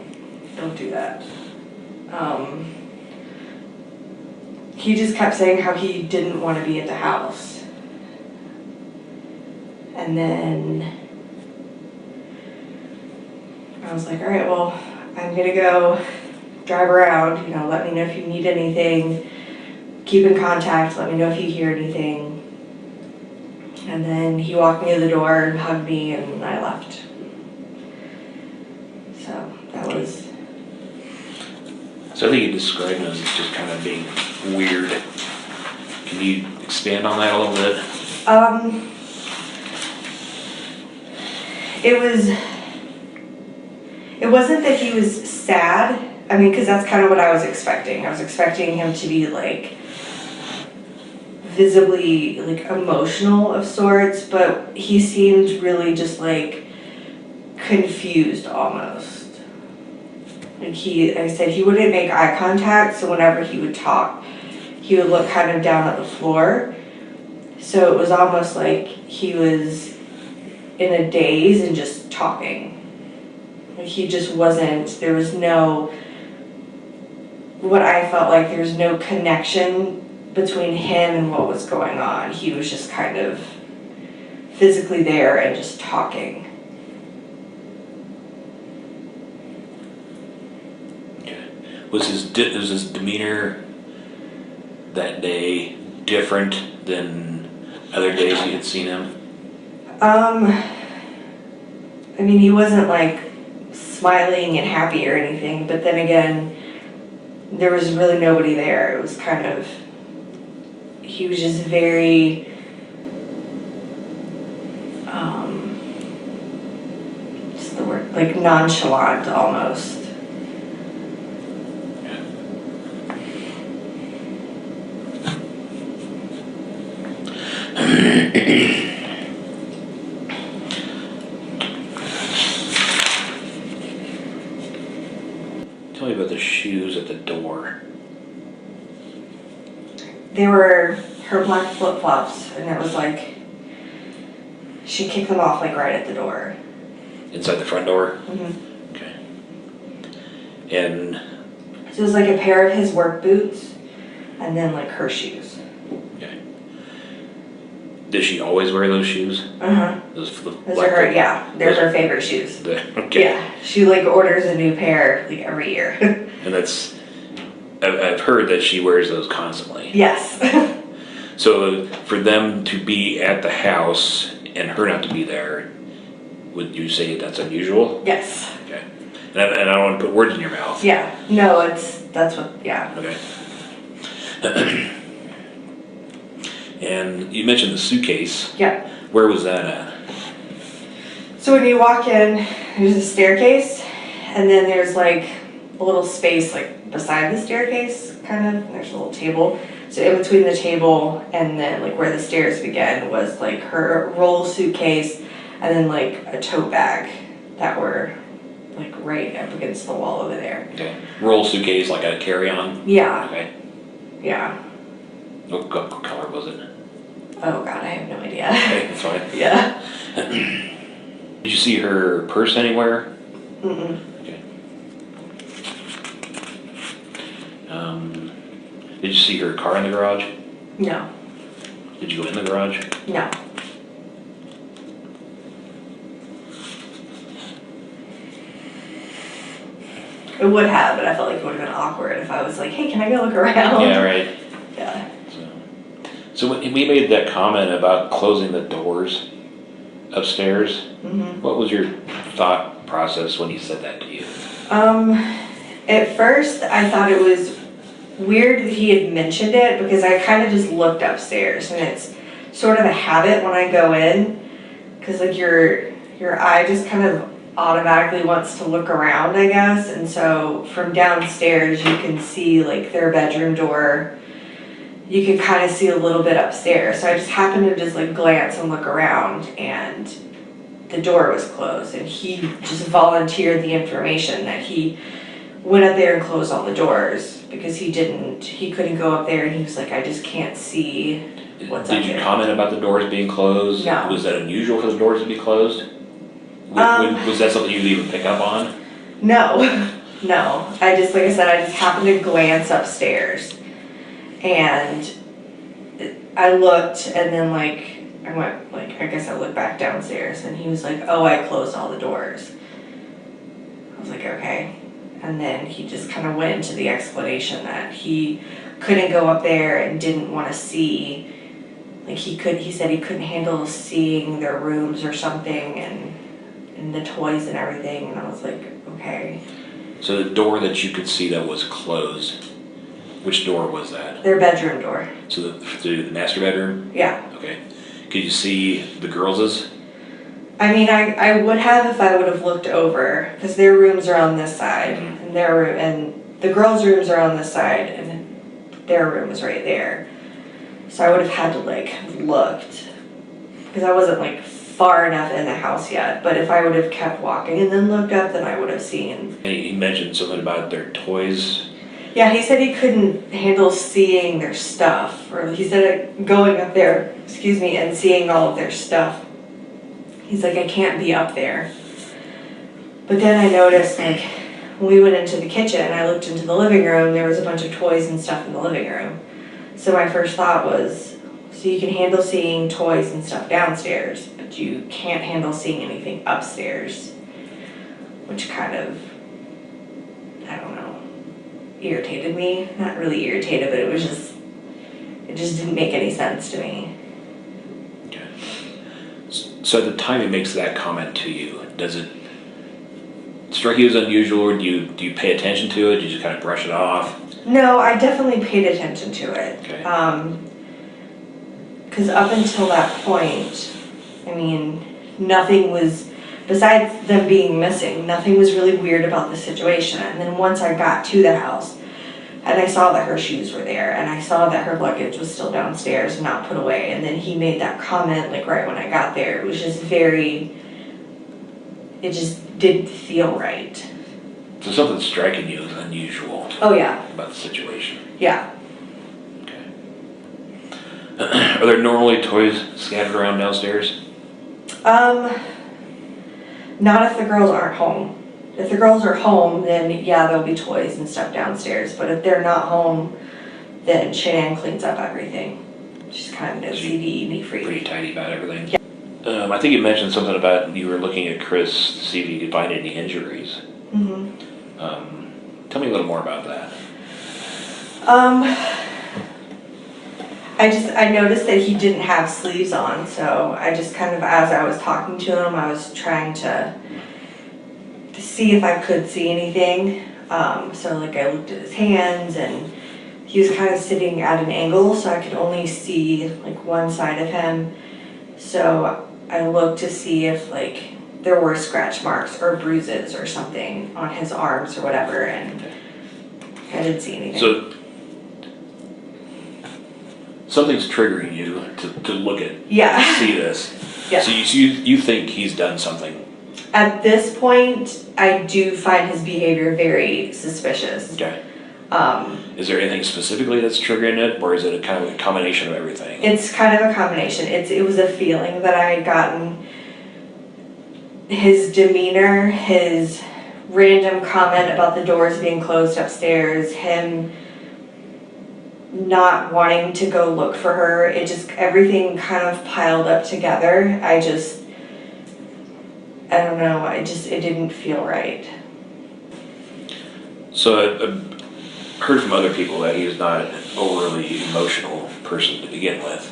do that. He just kept saying how he didn't want to be at the house. And then I was like, all right, well, I'm gonna go drive around, you know, let me know if you need anything, keep in contact, let me know if you hear anything. And then he walked me to the door and hugged me and I left. So that was... So I think you described him as just kind of being weird. Can you expand on that a little bit? It wasn't that he was sad. I mean, because that's kind of what I was expecting. I was expecting him to be like visibly like emotional of sorts, but he seemed really just like confused almost. Like I said, he wouldn't make eye contact, so whenever he would talk, he would look kind of down at the floor. So it was almost like he was in a daze and just talking. Like he just wasn't, there was no, what I felt like there was no connection between him and what was going on. He was just kind of physically there and just talking. Okay. Was his demeanor that day different than other days you had seen him? I mean, he wasn't like smiling and happy or anything, but then again, there was really nobody there. It was kind of, he was just very, what's the word, like nonchalant almost. Tell me about the shoes at the door. They were her black flip-flops, and it was like, she kicked them off like right at the door. Inside the front door? Mm-hmm. Okay. And So it was like a pair of his work boots, and then like her shoes. Does she always wear those shoes? Those are her, yeah, they're her favorite shoes. Okay. Yeah, she like orders a new pair like every year. And I've heard that she wears those constantly. Yes. So for them to be at the house and her not to be there, would you say that's unusual? Yes. Okay. And I don't want to put words in your mouth. Yeah, no, that's what, yeah. Okay. And you mentioned the suitcase. Yeah. Where was that at? So when you walk in, there's a staircase, and then there's like a little space like beside the staircase, kind of. There's a little table. So in between the table and then like where the stairs began was like her roll suitcase, and then like a tote bag that were like right up against the wall over there. Okay. Roll suitcase, like a carry-on? Yeah. Okay. Yeah. What color was it? Oh God, I have no idea. Okay, that's fine. Yeah. Did you see her purse anywhere? Mm-mm. Okay. Did you see her car in the garage? No. Did you go in the garage? No. It would have, but I felt like it would have been awkward if I was like, hey, can I go look around? Yeah, right. Yeah. So when we made that comment about closing the doors upstairs, what was your thought process when he said that to you? At first I thought it was weird that he had mentioned it because I kind of just looked upstairs, and it's sort of a habit when I go in because like your eye just kind of automatically wants to look around, I guess. And so from downstairs you can see like their bedroom door. You can kind of see a little bit upstairs. So I just happened to just like glance and look around, and the door was closed, and he just volunteered the information that he went up there and closed all the doors because he couldn't go up there, and he was like, I just can't see what's up there. Did you comment about the doors being closed? No. Was that unusual for the doors to be closed? Was that something you'd even pick up on? No, no. I just, like I said, I just happened to glance upstairs, and I looked, and then I guess I looked back downstairs, and he was like, oh, I closed all the doors. I was like, okay. And then he just kind of went into the explanation that he couldn't go up there and didn't want to see, like he said he couldn't handle seeing their rooms or something, and the toys and everything, and I was like, okay. So the door that you could see that was closed, which door was that? Their bedroom door. So the master bedroom? Yeah. Okay. Could you see the girls'? I mean, I would have if I would have looked over, because their rooms are on this side, and the girls' rooms are on this side, and their room is right there. So I would have had to like looked, because I wasn't like far enough in the house yet. But if I would have kept walking and then looked up, then I would have seen. And he mentioned something about their toys. Yeah, he said he couldn't handle seeing their stuff, or he said going up there, and seeing all of their stuff. He's like, I can't be up there. But then I noticed, like, when we went into the kitchen and I looked into the living room, there was a bunch of toys and stuff in the living room. So my first thought was, so you can handle seeing toys and stuff downstairs, but you can't handle seeing anything upstairs, which kind of, I don't know, irritated me. Not really irritated, but it just didn't make any sense to me. Okay. So at the time he makes that comment to you, does it strike you as unusual, or do you pay attention to it? Do you just kind of brush it off? No, I definitely paid attention to it. Okay. Because up until that point, I mean, nothing was, besides them being missing, nothing was really weird about the situation. And then once I got to the house, and I saw that her shoes were there, and I saw that her luggage was still downstairs and not put away, and then he made that comment, like, right when I got there. It was just it just didn't feel right. So something's striking you as unusual. Oh, yeah. About the situation. Yeah. Okay. Are there normally toys scattered around downstairs? Not if the girls aren't home. If the girls are home, then yeah, there'll be toys and stuff downstairs. But if they're not home, then Shanann cleans up everything. She's kind of OCD, neat freak. Pretty tidy about everything. Yeah. I think you mentioned something about you were looking at Chris to see if you could find any injuries. Tell me a little more about that. I noticed that he didn't have sleeves on, so I just kind of, as I was talking to him, I was trying to see if I could see anything. So like I looked at his hands, and he was kind of sitting at an angle, so I could only see like one side of him. So I looked to see if like there were scratch marks or bruises or something on his arms or whatever, and I didn't see anything. So something's triggering you to look at, see this. Yeah. So you think he's done something? At this point, I do find his behavior very suspicious. Okay. Is there anything specifically that's triggering it, or is it a kind of a combination of everything? It's kind of a combination. It was a feeling that I had gotten. His demeanor, his random comment about the doors being closed upstairs, him not wanting to go look for her, it just, everything kind of piled up together. I don't know, it didn't feel right. So I've heard from other people that he's not an overly emotional person to begin with.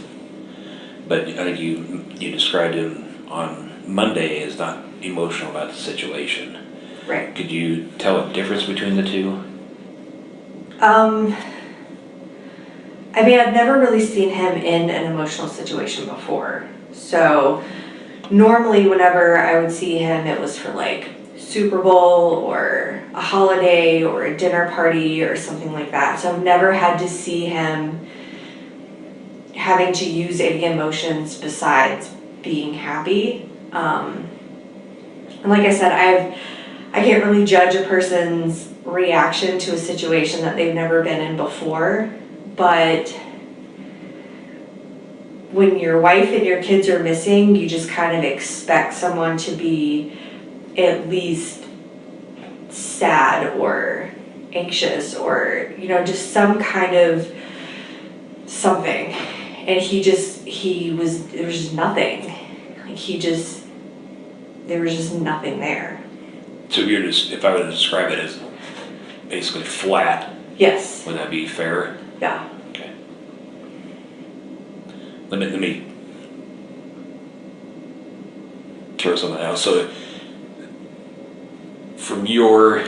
But I think you described him on Monday as not emotional about the situation. Right. Could you tell a difference between the two? I mean, I've never really seen him in an emotional situation before. So normally whenever I would see him, it was for like Super Bowl or a holiday or a dinner party or something like that. So I've never had to see him having to use any emotions besides being happy. And like I said, I can't really judge a person's reaction to a situation that they've never been in before. But when your wife and your kids are missing, you just kind of expect someone to be at least sad or anxious or, you know, just some kind of something. And there was just nothing. Like there was just nothing there. So if I were to describe it as basically flat, Yes. would that be fair? Yeah. Okay. Let me throw something out. So, from your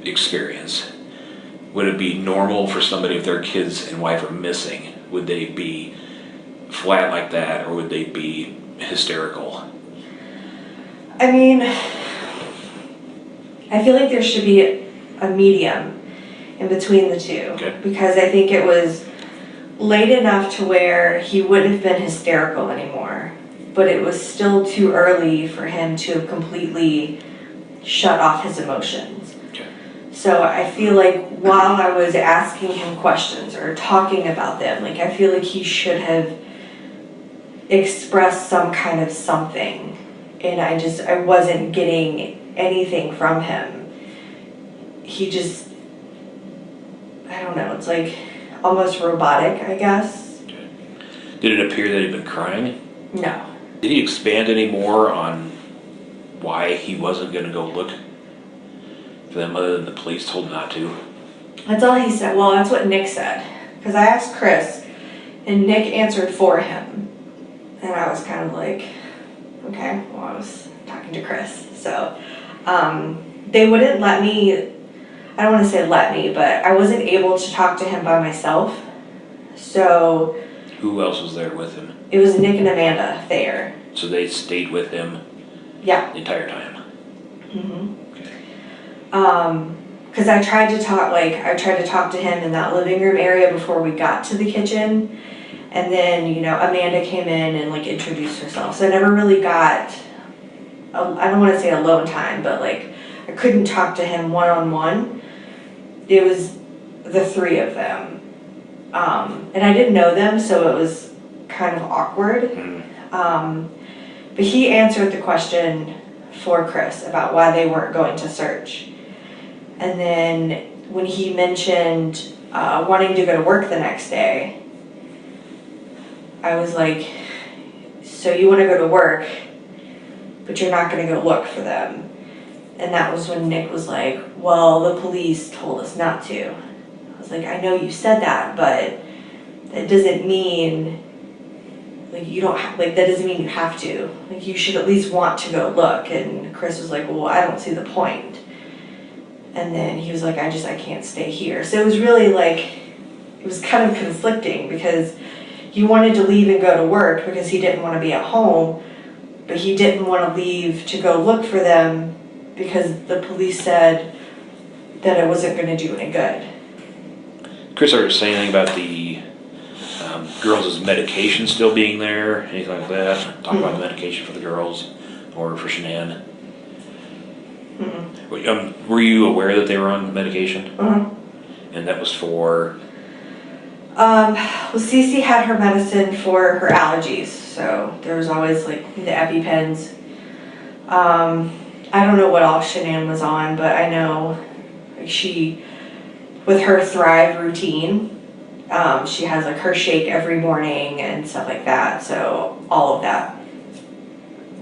experience, would it be normal for somebody, if their kids and wife are missing, would they be flat like that, or would they be hysterical? I mean, I feel like there should be a medium in between the two. Okay. Because I think it was late enough to where he wouldn't have been hysterical anymore, but it was still too early for him to have completely shut off his emotions. Okay. So I feel like while I was asking him questions or talking about them, like I feel like he should have expressed some kind of something, and I wasn't getting anything from him. He just, I don't know, it's like almost robotic, I guess. Okay. Did it appear that he'd been crying? No. Did he expand any more on why he wasn't going to go look for them, other than the police told him not to? That's all he said. Well, that's what Nick said. Because I asked Chris, and Nick answered for him. And I was kind of like, okay, well, I was talking to Chris. So they wouldn't let me, I don't want to say let me, but I wasn't able to talk to him by myself. So Who else was there with him? it was Nick and Amanda there. So they stayed with him Yeah. the entire time? Okay. Because I tried to talk to him in that living room area before we got to the kitchen. And then, you know, Amanda came in and like introduced herself. So I never really got, I don't want to say alone time, but like I couldn't talk to him one-on-one. It was the three of them. And I didn't know them, so it was kind of awkward. But he answered the question for Chris about why they weren't going to search. And then when he mentioned wanting to go to work the next day, I was like, so you want to go to work, but you're not going to go look for them. And that was when Nick was like, well, the police told us not to. I was like, I know you said that, but that doesn't mean, like, you don't have, like, that doesn't mean you have to. Like, you should at least want to go look. And Chris was like, well, I don't see the point. And then he was like, I can't stay here. So it was really like, it was kind of conflicting because he wanted to leave and go to work because he didn't want to be at home, but he didn't want to leave to go look for them because the police said that it wasn't going to do any good. Chris ever say anything about the girls' medication still being there, anything like that? Talk about the medication for the girls or for Shanann? Were you aware that they were on medication? And that was for? Well, Cece had her medicine for her allergies, so there was always like the EpiPens. I don't know what all Shanann was on, but I know like she, with her Thrive routine, she has like her shake every morning and stuff like that. So all of that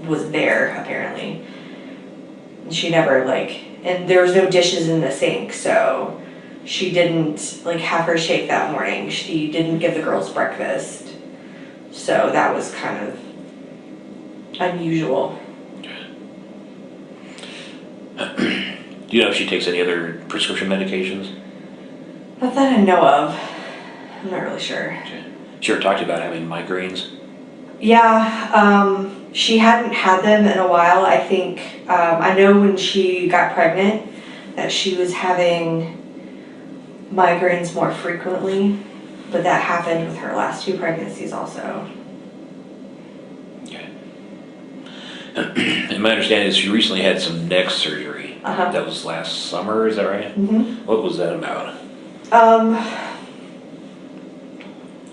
was there apparently. And she never and there was no dishes in the sink, so she didn't like have her shake that morning. She didn't give the girls breakfast. So that was kind of unusual. Do you know if she takes any other prescription medications? Not that I know of. I'm not really sure. She ever talked to you about having migraines? Yeah, she hadn't had them in a while. I think, I know when she got pregnant that she was having migraines more frequently, but that happened with her last 2 pregnancies also. Okay. And my understanding is she recently had some neck surgery. That was last summer, is that right? Mm-hmm. What was that about?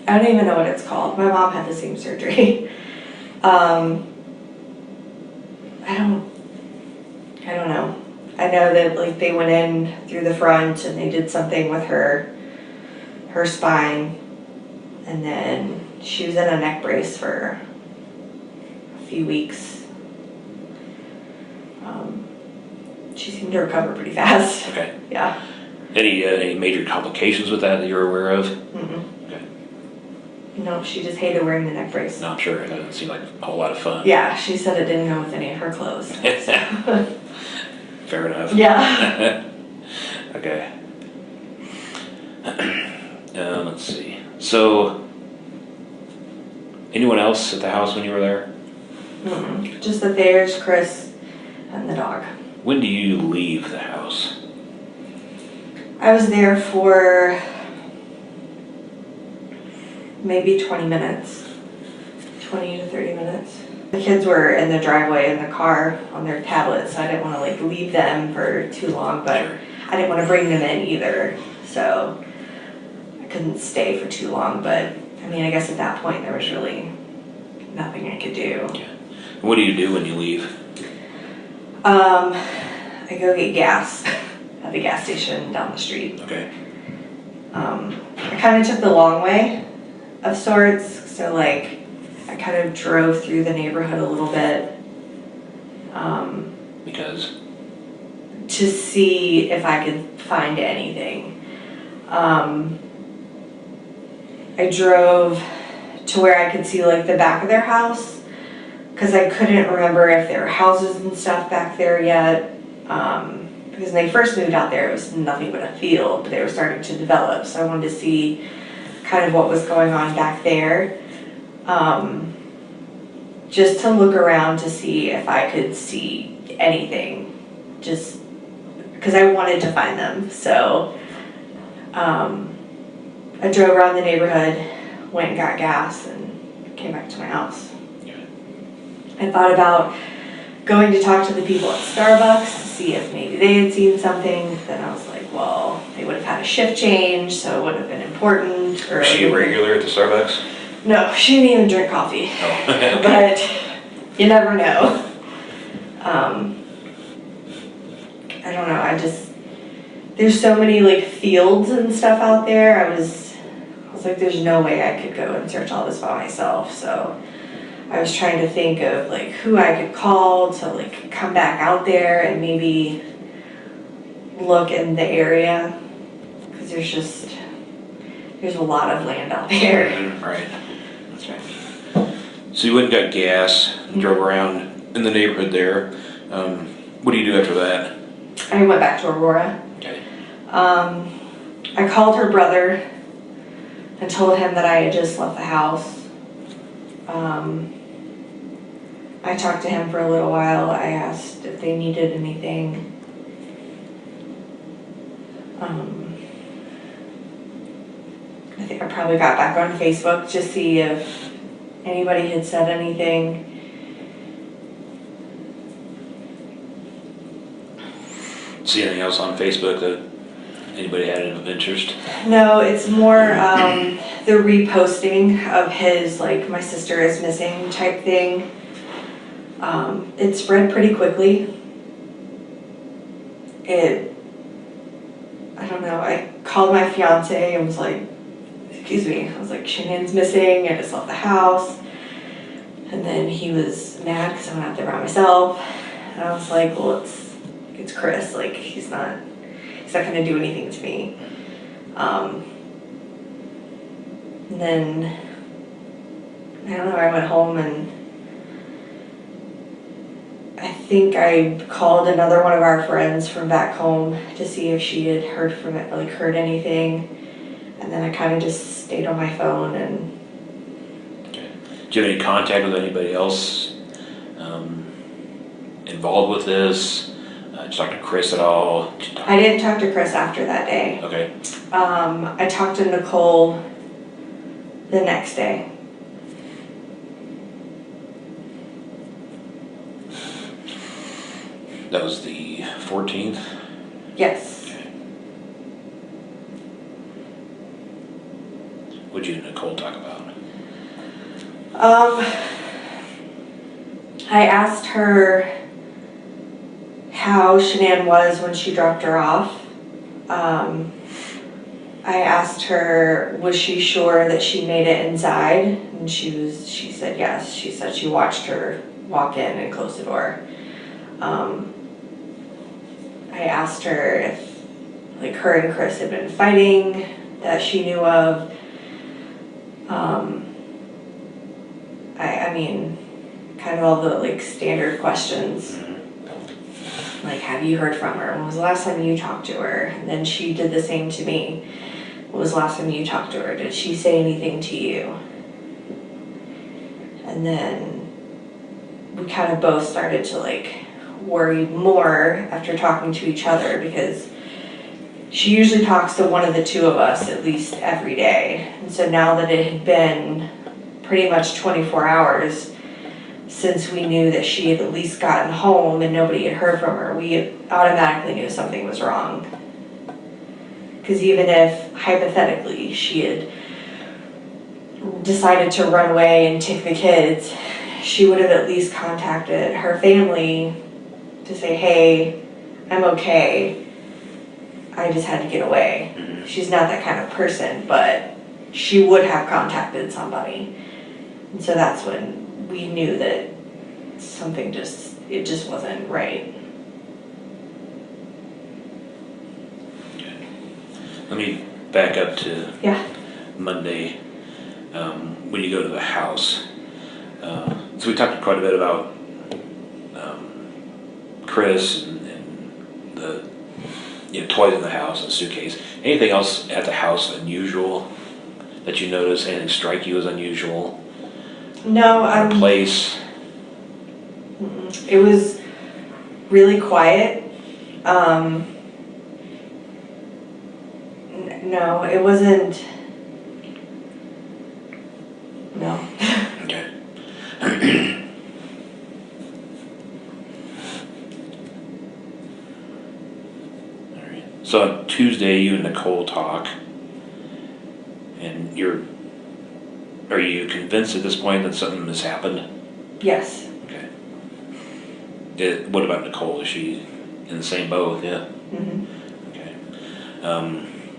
I don't even know what it's called. My mom had the same surgery. I don't know. I know that like they went in through the front and they did something with her spine, and then she was in a neck brace for a few weeks. She seemed to recover pretty fast. Okay. Yeah. Any major complications with that you're aware of? Mm-mm. Okay. No, she just hated wearing the neck brace. No, I'm sure it doesn't seem like a whole lot of fun. Yeah, she said it didn't go with any of her clothes. Fair enough. Yeah. Okay. Let's see. So, anyone else at the house when you were there? Mm-mm. Just the Thayers, Chris, and the dog. When do you leave the house? I was there for maybe 20 minutes. 20 to 30 minutes. The kids were in the driveway in the car on their tablets, so I didn't want to like leave them for too long, but Sure. I didn't want to bring them in either, so I couldn't stay for too long. But I mean, I guess at that point there was really nothing I could do. Yeah. What do you do when you leave? I go get gas at the gas station down the street. Okay. I kind of took the long way of sorts, so like I kind of drove through the neighborhood a little bit Because? to see if I could find anything. I drove to where I could see like the back of their house, because I couldn't remember if there were houses and stuff back there yet. Because when they first moved out there, it was nothing but a field, but they were starting to develop, so I wanted to see kind of what was going on back there. Just to look around to see if I could see anything, just because I wanted to find them. So I drove around the neighborhood, went and got gas, and came back to my house. I thought about going to talk to the people at Starbucks to see if maybe they had seen something. Then I was like, well, they would have had a shift change, so it wouldn't have been important. Or Was she a regular at the Starbucks? No, she didn't even drink coffee. Oh. Okay. But you never know. I don't know, there's so many like fields and stuff out there. I was was like, there's no way I could go and search all this by myself. So I was trying to think of like who I could call to like come back out there and maybe look in the area, because there's a lot of land out there. Right. That's right. So you went and got gas, and drove around in the neighborhood there. What do you do after that? I went back to Aurora. Okay. I called her brother and told him that I had just left the house. I talked to him for a little while. I asked if they needed anything. I think I probably got back on Facebook to see if anybody had said anything. See anything else on Facebook that anybody had of interest? No, it's more the reposting of his, like, my sister is missing type thing. It spread pretty quickly. I don't know, I called my fiance and was like, excuse me, I was like, Shanann's missing, I just left the house. And then he was mad because I went out there by myself. And I was like, well, it's Chris, like, he's not gonna do anything to me. And then, I don't know, I went home and I think I called another one of our friends from back home to see if she had heard from it, like heard anything. And then I kind of just stayed on my phone and... Okay. Do you have any contact with anybody else involved with this? Did you talk to Chris at all? I didn't talk to Chris after that day. Okay. I talked to Nicole the next day. That was the 14th? Yes. Okay. What'd you and Nicole talk about? I asked her how Shanann was when she dropped her off. I asked her, was she sure that she made it inside? And she said yes. She said she watched her walk in and close the door. I asked her if, like, her and Chris had been fighting that she knew of. I mean, kind of all the, like, standard questions. Like, have you heard from her? When was the last time you talked to her? And then she did the same to me. When was the last time you talked to her? Did she say anything to you? And then we kind of both started to, like, worry more after talking to each other, because she usually talks to one of the two of us at least every day. And so now that it had been pretty much 24 hours since we knew that she had at least gotten home and nobody had heard from her, we automatically knew something was wrong. Because even if, hypothetically, she had decided to run away and take the kids, she would have at least contacted her family to say, hey, I'm okay, I just had to get away. She's not that kind of person, but she would have contacted somebody. And so that's when we knew that something just wasn't right. Okay. Let me back up to Monday, when you go to the house. So we talked quite a bit about Chris and the toys in the house and the suitcase. Anything else at the house unusual that you noticed? Anything strike you as unusual? No, Place. It was really quiet. No, it wasn't. No. Okay. All right. So on Tuesday, you and Nicole talk, and are you convinced at this point that something has happened? Yes. Okay. What about Nicole? Is she in the same boat? Yeah. Mm-hmm. Okay.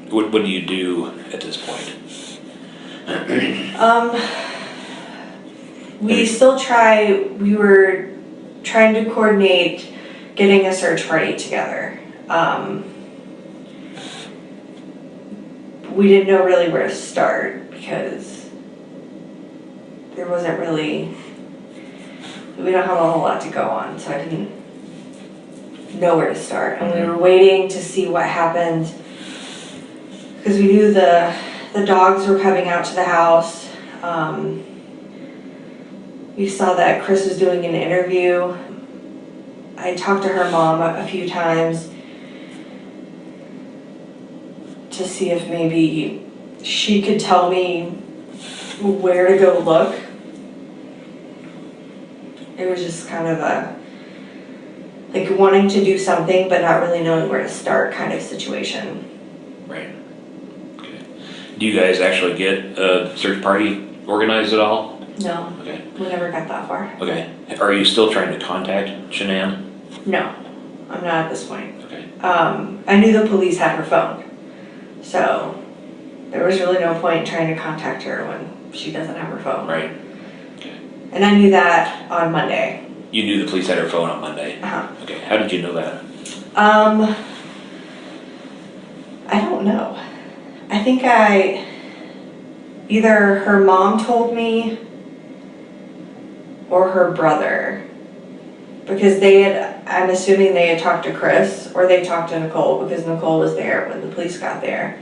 What do you do at this point? We were trying to coordinate getting a search party together. We didn't know really where to start because there wasn't really, we don't have a whole lot to go on, so I didn't know where to start. And we were waiting to see what happened because we knew the dogs were coming out to the house. We saw that Chris was doing an interview. I talked to her mom a few times to see if maybe she could tell me where to go look. It was just kind of a, like, wanting to do something but not really knowing where to start kind of situation. Right. Okay. Do you guys actually get a search party organized at all? No. Okay. We never got that far. Okay. Are you still trying to contact Shanann? No, I'm not at this point. Okay. I knew the police had her phone, so there was really no point in trying to contact her when she doesn't have her phone. Right. Okay. And I knew that on Monday. You knew the police had her phone on Monday? Uh-huh. Okay. How did you know that? I don't know. I think either her mom told me or her brother, because I'm assuming they had talked to Chris or they talked to Nicole because Nicole was there when the police got there.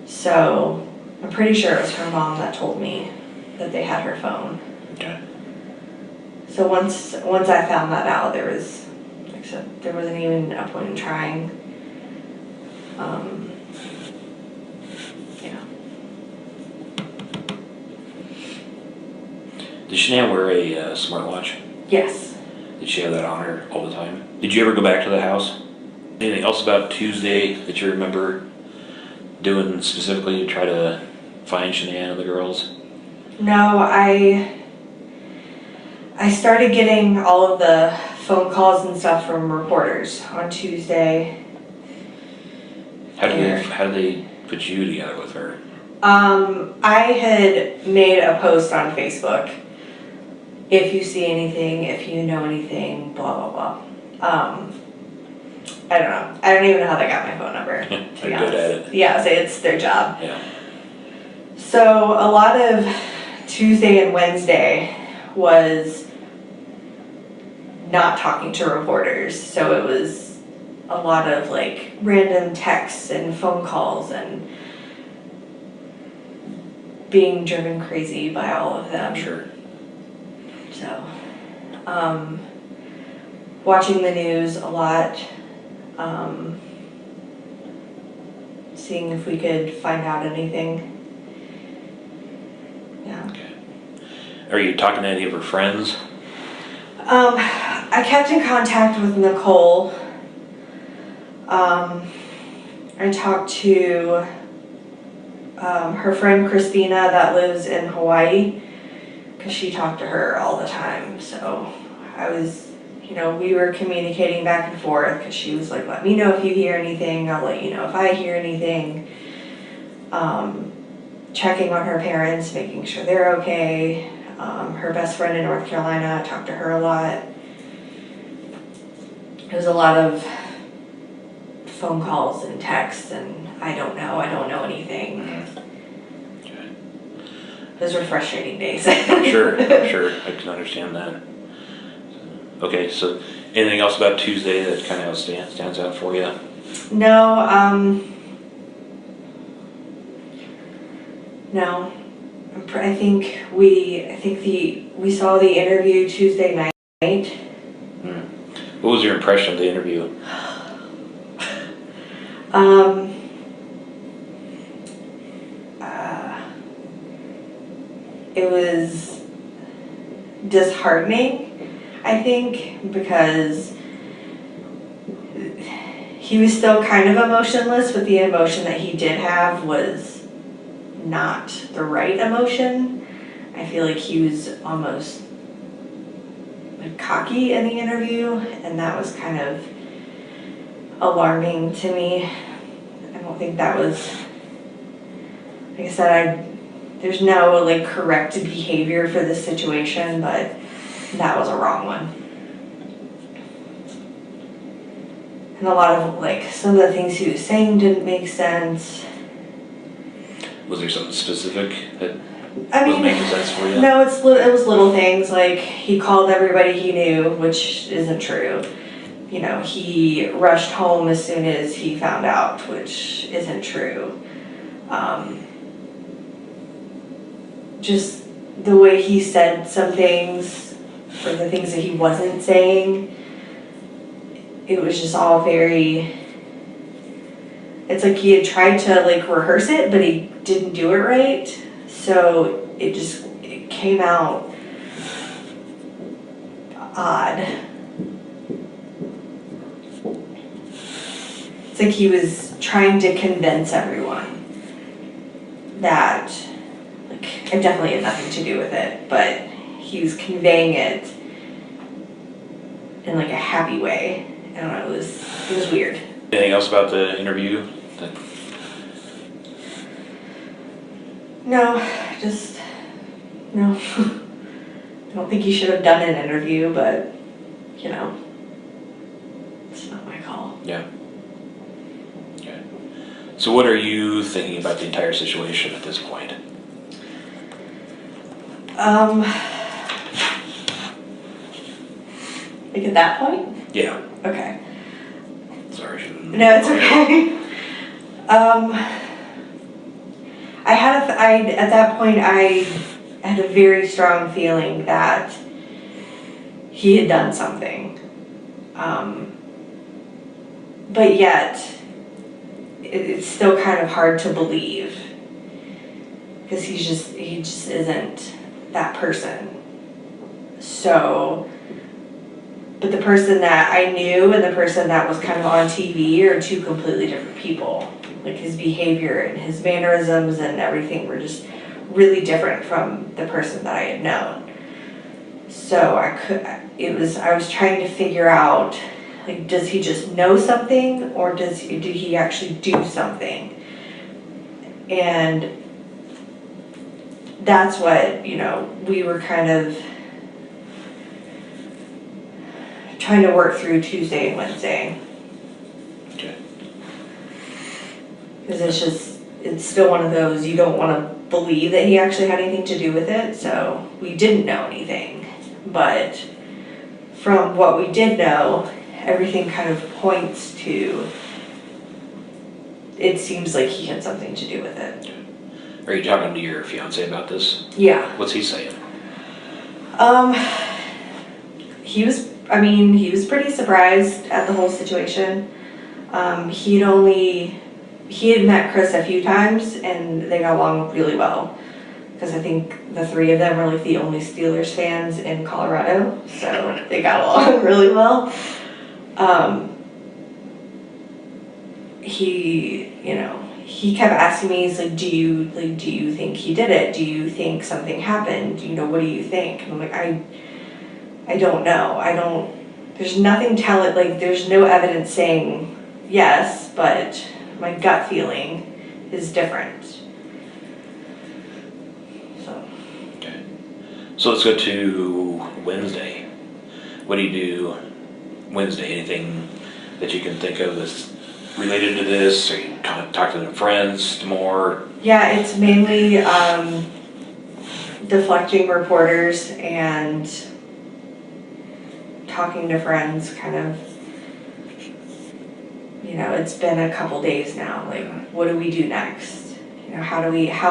So I'm pretty sure it was her mom that told me that they had her phone. Okay. So once I found that out, there was, like I said, there wasn't even a point in trying. Yeah. Did Shanann wear a smartwatch? Yes. Did she have that on her all the time? Did you ever go back to the house? Anything else about Tuesday that you remember doing specifically to try to find Shanann and the girls? No, I started getting all of the phone calls and stuff from reporters on Tuesday. How did they put you together with her? I had made a post on Facebook. If you see anything, if you know anything, blah, blah, blah. I don't know. I don't even know how they got my phone number. They're good at it. Yeah, so it's their job. Yeah. So a lot of Tuesday and Wednesday was not talking to reporters. So it was a lot of like random texts and phone calls and being driven crazy by all of them. Sure. So, watching the news a lot, seeing if we could find out anything. Yeah. Okay. Are you talking to any of her friends? I kept in contact with Nicole. I talked to her friend Christina that lives in Hawaii, because she talked to her all the time. So I was, we were communicating back and forth because she was like, let me know if you hear anything. I'll let you know if I hear anything. Checking on her parents, making sure they're okay. Her best friend in North Carolina, I talked to her a lot. It was a lot of phone calls and texts and I don't know anything. Okay. Those were frustrating days. Sure, I can understand that. Okay, so anything else about Tuesday that kind of stands out for you? No, no. I think we saw the interview Tuesday night. What was your impression of the interview? It was disheartening, I think, because he was still kind of emotionless, but the emotion that he did have was not the right emotion. I feel like he was almost cocky in the interview, and that was kind of alarming to me. I don't think that was, like I said, there's no like correct behavior for this situation, but that was a wrong one. And a lot of like some of the things he was saying didn't make sense. Was there something specific that I was mean, making sense for you? no, it was little things like he called everybody he knew, which isn't true. You know, he rushed home as soon as he found out, which isn't true. Just the way he said some things, or the things that he wasn't saying, it was just all very, it's like he had tried to like rehearse it, but he didn't do it right. So it came out odd. It's like he was trying to convince everyone that like it definitely had nothing to do with it, but he was conveying it in like a happy way. I don't know, it was weird. Anything else about the interview? No. I don't think he should have done an interview, but you know, it's not my call. Yeah. Okay. So what are you thinking about the entire situation at this point? Like at that point? Yeah. Okay. Sorry. No, it's okay. At that point, I had a very strong feeling that he had done something. But yet, it's still kind of hard to believe because he just isn't that person. So, but the person that I knew and the person that was kind of on TV are two completely different people. Like his behavior and his mannerisms and everything were just really different from the person that I had known. So I was trying to figure out, like, does he just know something or did he actually do something? And that's what, you know, we were kind of trying to work through Tuesday and Wednesday. Okay. Because it's still one of those, you don't want to believe that he actually had anything to do with it, so we didn't know anything. But from what we did know, everything kind of points to, it seems like he had something to do with it. Are you talking to your fiance about this? Yeah. What's he saying? He was pretty surprised at the whole situation. He had met Chris a few times and they got along really well. Because I think the three of them were like the only Steelers fans in Colorado, so they got along really well. He kept asking me, he's like, do you think he did it? Do you think something happened? You know, what do you think? And I'm like, I don't know. There's nothing there's no evidence saying yes, but my gut feeling is different. Okay. So let's go to Wednesday. What do you do Wednesday? Anything that you can think of that's related to this? Or you kind of talk to the friends more? Yeah, it's mainly deflecting reporters and talking to friends, kind of, you know, it's been a couple days now, like, what do we do next? You know, how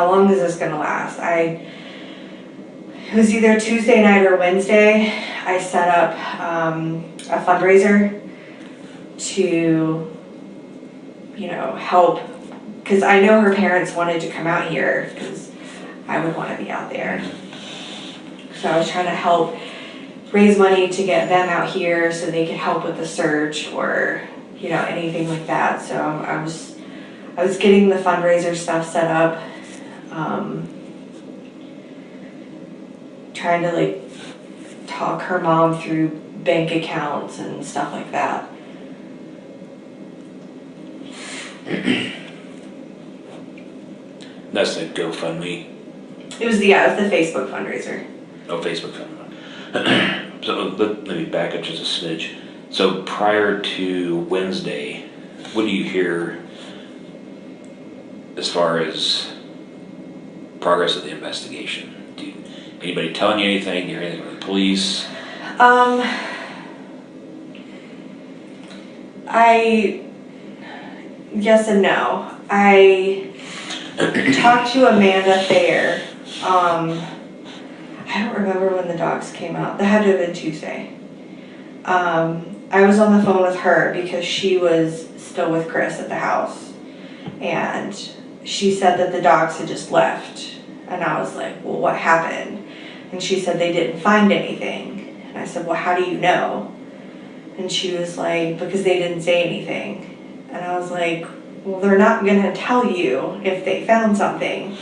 long is this gonna last? It was either Tuesday night or Wednesday, I set up a fundraiser to, you know, help, because I know her parents wanted to come out here, because I would want to be out there. So I was trying to help raise money to get them out here so they could help with the search or, you know, anything like that. So I was getting the fundraiser stuff set up, trying to like talk her mom through bank accounts and stuff like that. That's the GoFundMe It was the Facebook fundraiser. Oh, Facebook fund. So let me back up just a smidge. So prior to Wednesday, what do you hear as far as progress of the investigation? Anybody telling you anything? Do you hear anything from the police? Yes and no. I talked to Amanda Thayer. I don't remember when the dogs came out. That had to have been Tuesday. I was on the phone with her because she was still with Chris at the house. And she said that the dogs had just left. And I was like, well, what happened? And she said they didn't find anything. And I said, well, how do you know? And she was like, because they didn't say anything. And I was like, well, they're not going to tell you if they found something.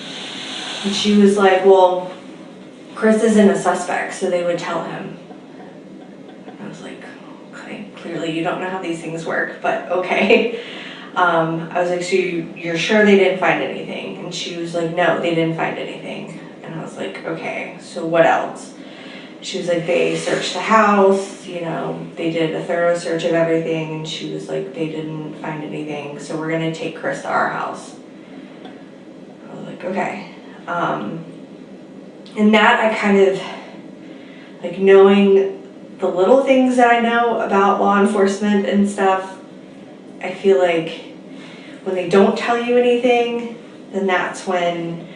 And she was like, well, Chris isn't a suspect, so they would tell him. And I was like, okay, clearly you don't know how these things work, but okay. I was like, so you're sure they didn't find anything? And she was like, no, they didn't find anything. And I was like, okay, so what else? She was like, they searched the house, you know, they did a thorough search of everything, and she was like, they didn't find anything, so we're gonna take Chris to our house. I was like, okay. And that I kind of, like, knowing the little things that I know about law enforcement and stuff, I feel like when they don't tell you anything, then that's when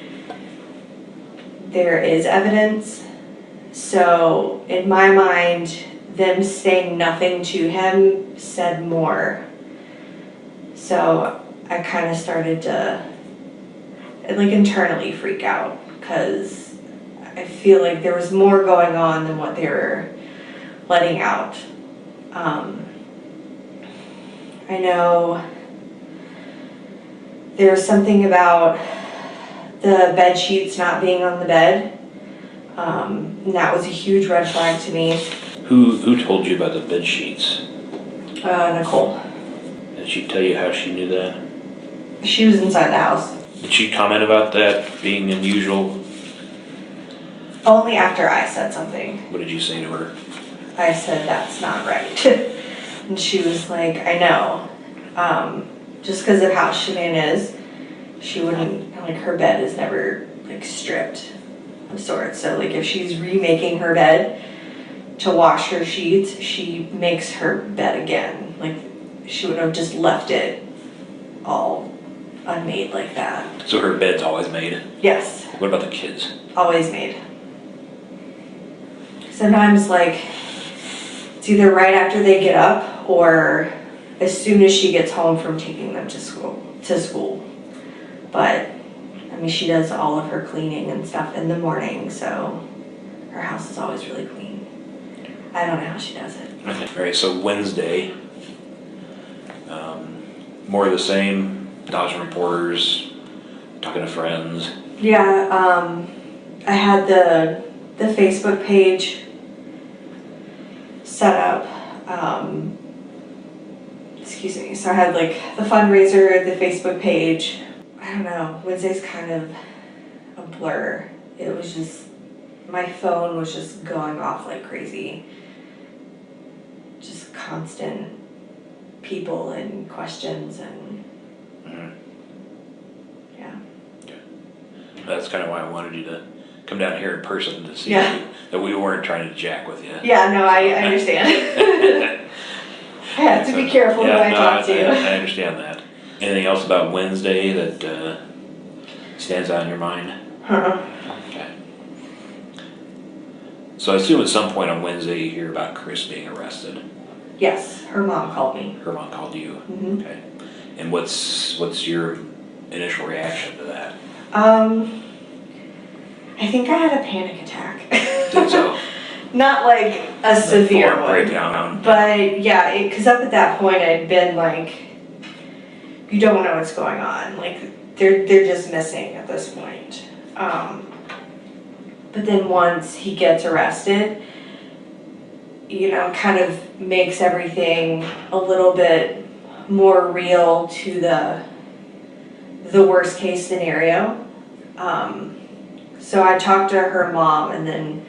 there is evidence. So in my mind, them saying nothing to him said more. So I kind of started to like internally freak out because I feel like there was more going on than what they were letting out. I know there was something about the bed sheets not being on the bed. And that was a huge red flag to me. Who told you about the bed sheets? Nicole. Did she tell you how she knew that? She was inside the house. Did she comment about that being unusual? Only after I said something. What did you say to her? I said, that's not right. And she was like, I know. Just because of how Shanann is, she wouldn't, like, her bed is never, like, stripped of sorts. So, like, if she's remaking her bed to wash her sheets, she makes her bed again. Like, she would have just left it all unmade like that. So her bed's always made? Yes. What about the kids? Always made. Sometimes, like, it's either right after they get up or as soon as she gets home from taking them to school. But, I mean, she does all of her cleaning and stuff in the morning, so her house is always really clean. I don't know how she does it. Okay. All right, so Wednesday, more of the same, dodging reporters, talking to friends. Yeah, I had the Facebook page set up. Excuse me. So I had like the fundraiser, the Facebook page. I don't know. Wednesday's kind of a blur. It was just, my phone was just going off like crazy. Just constant people and questions and yeah. That's kind of why I wanted you to come down here in person to see Yeah. that we weren't trying to jack with you. Yeah, no, I understand. I have to be careful who I talk to. I understand that. Anything else about Wednesday that stands out in your mind? Okay. So I assume at some point on Wednesday you hear about Chris being arrested. Yes, her mom called me. Her mom called you. Mm-hmm. Okay. And what's your initial reaction to that? I think I had a panic attack. Think so? Not like a severe Full one. breakdown. But yeah, because up at that point I'd been like, you don't know what's going on. Like they're just missing at this point. But then once he gets arrested, you know, kind of makes everything a little bit more real to the worst case scenario. So I talked to her mom, and then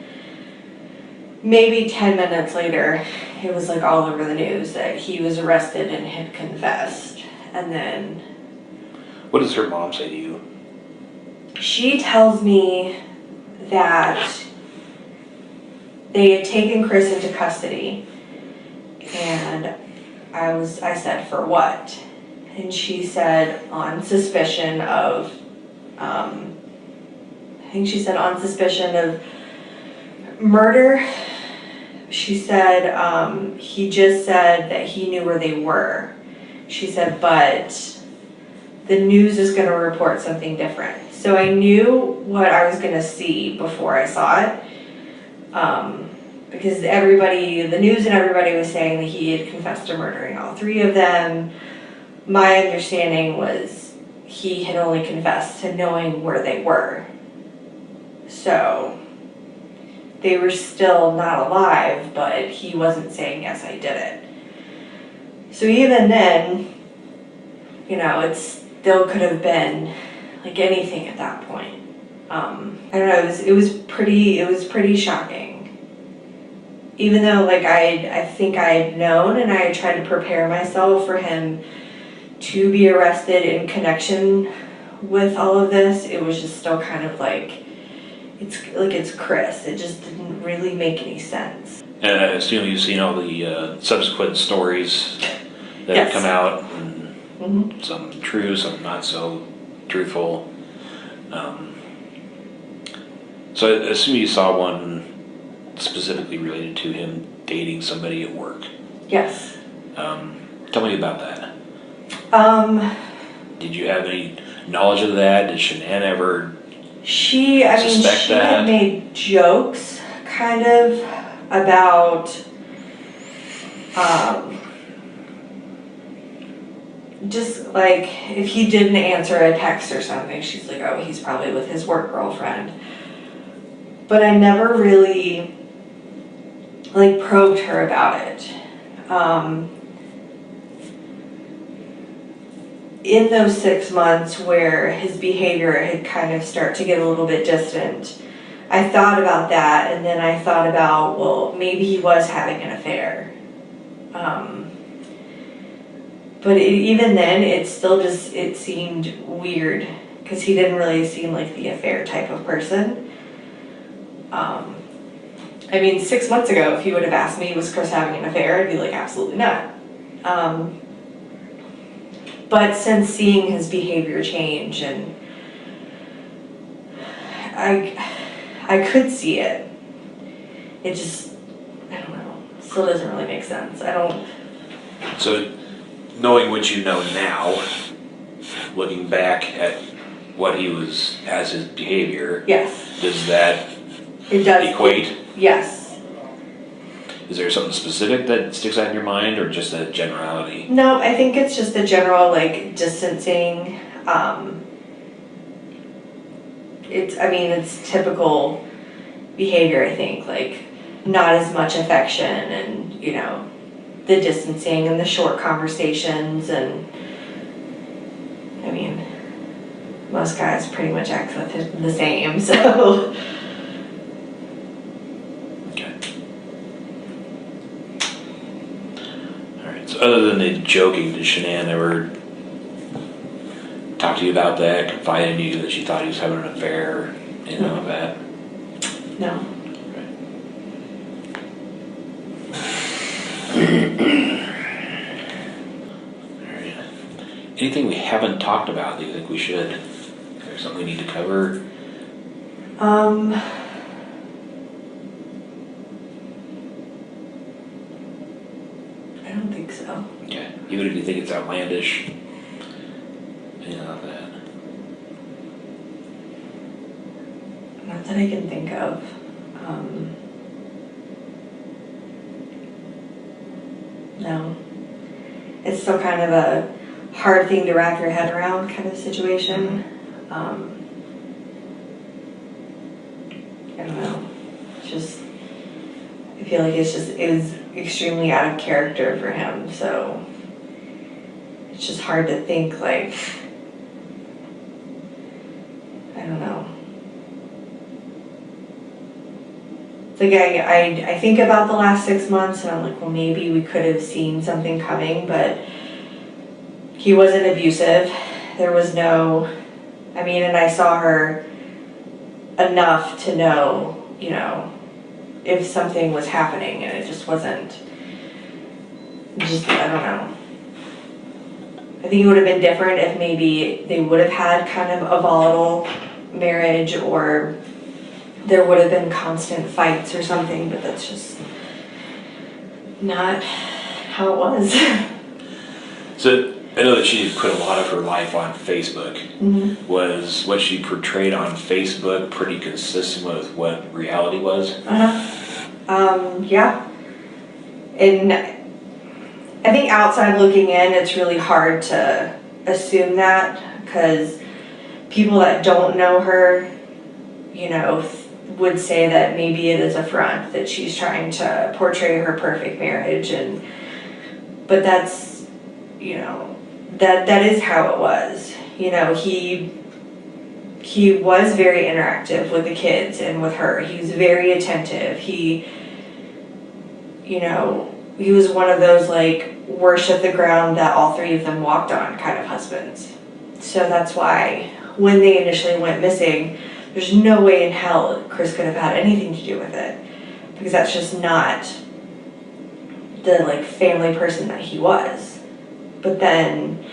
maybe 10 minutes later, it was like all over the news that he was arrested and had confessed. And then What does her mom say to you? she tells me that they had taken Chris into custody, and I said, for what? And she said, on suspicion of, I think she said on suspicion of murder. She said, he just said that he knew where they were. She said, but the news is gonna report something different. So I knew what I was gonna see before I saw it. Because the news and everybody was saying that he had confessed to murdering all three of them. My understanding was he had only confessed to knowing where they were. So they were still not alive, but he wasn't saying, yes, I did it. So even then, you know, it still could have been like anything at that point. I don't know, it was pretty shocking. Even though like I think I had known, and I had tried to prepare myself for him to be arrested in connection with all of this, it was just still kind of like, it's Chris. It just didn't really make any sense. And I assume you've seen all the subsequent stories that Yes. have come out, and some true, some not so truthful. So I assume you saw one specifically related to him dating somebody at work. Yes. Tell me about that. Did you have any knowledge of that? Did Shanann ever she suspect she that? had made jokes kind of about just like if he didn't answer a text or something, she's like, oh, he's probably with his work girlfriend. But I never really like probed her about it. In those 6 months where his behavior had kind of started to get a little bit distant, I thought about that, and then I thought about, well, maybe he was having an affair. But even then, it seemed weird, because he didn't really seem like the affair type of person. I mean, 6 months ago, if he would have asked me, was Chris having an affair, I'd be like, absolutely not. But since seeing his behavior change, and I could see it. It just, I don't know, still doesn't really make sense. So, knowing what you know now, looking back at what he was as his behavior, yes. Does that It does equate? Yes. Is there something specific that sticks out in your mind, or just a generality? No, I think it's just the general like distancing. It's typical behavior, I think, like not as much affection, and you know, the distancing and the short conversations, and I mean, most guys pretty much act the same, so. Okay. Alright, so other than the joking, did Shanann ever talk to you about that, confide in you that she thought he was having an affair, anything like that? No. Alright. Anything we haven't talked about that you think we should? Is there something we need to cover? I don't think so. Okay. Even if you think it's outlandish, anything like that? Not that I can think of. No. It's still kind of a hard thing to wrap your head around kind of situation. I don't know. It's just, I feel like it was extremely out of character for him, so it's just hard to think like, I don't know. like I think about the last 6 months and I'm like, well, maybe we could have seen something coming, but he wasn't abusive. There was no, and I saw her enough to know, if something was happening, and it just wasn't, I don't know. I think it would have been different if maybe they would have had kind of a volatile marriage, or there would have been constant fights or something, but that's just not how it was. So I know that she put a lot of her life on Facebook. Mm-hmm. Was what she portrayed on Facebook pretty consistent with what reality was? Yeah. And I think outside looking in, it's really hard to assume that, because people that don't know her, would say that maybe it is a front, that she's trying to portray her perfect marriage, but that's, that is how it was. He was very interactive with the kids and with her. He was very attentive. He was one of those worship the ground that all three of them walked on kind of husbands. So that's why when they initially went missing, there's no way in hell Chris could have had anything to do with it, because that's just not the family person that he was. But then,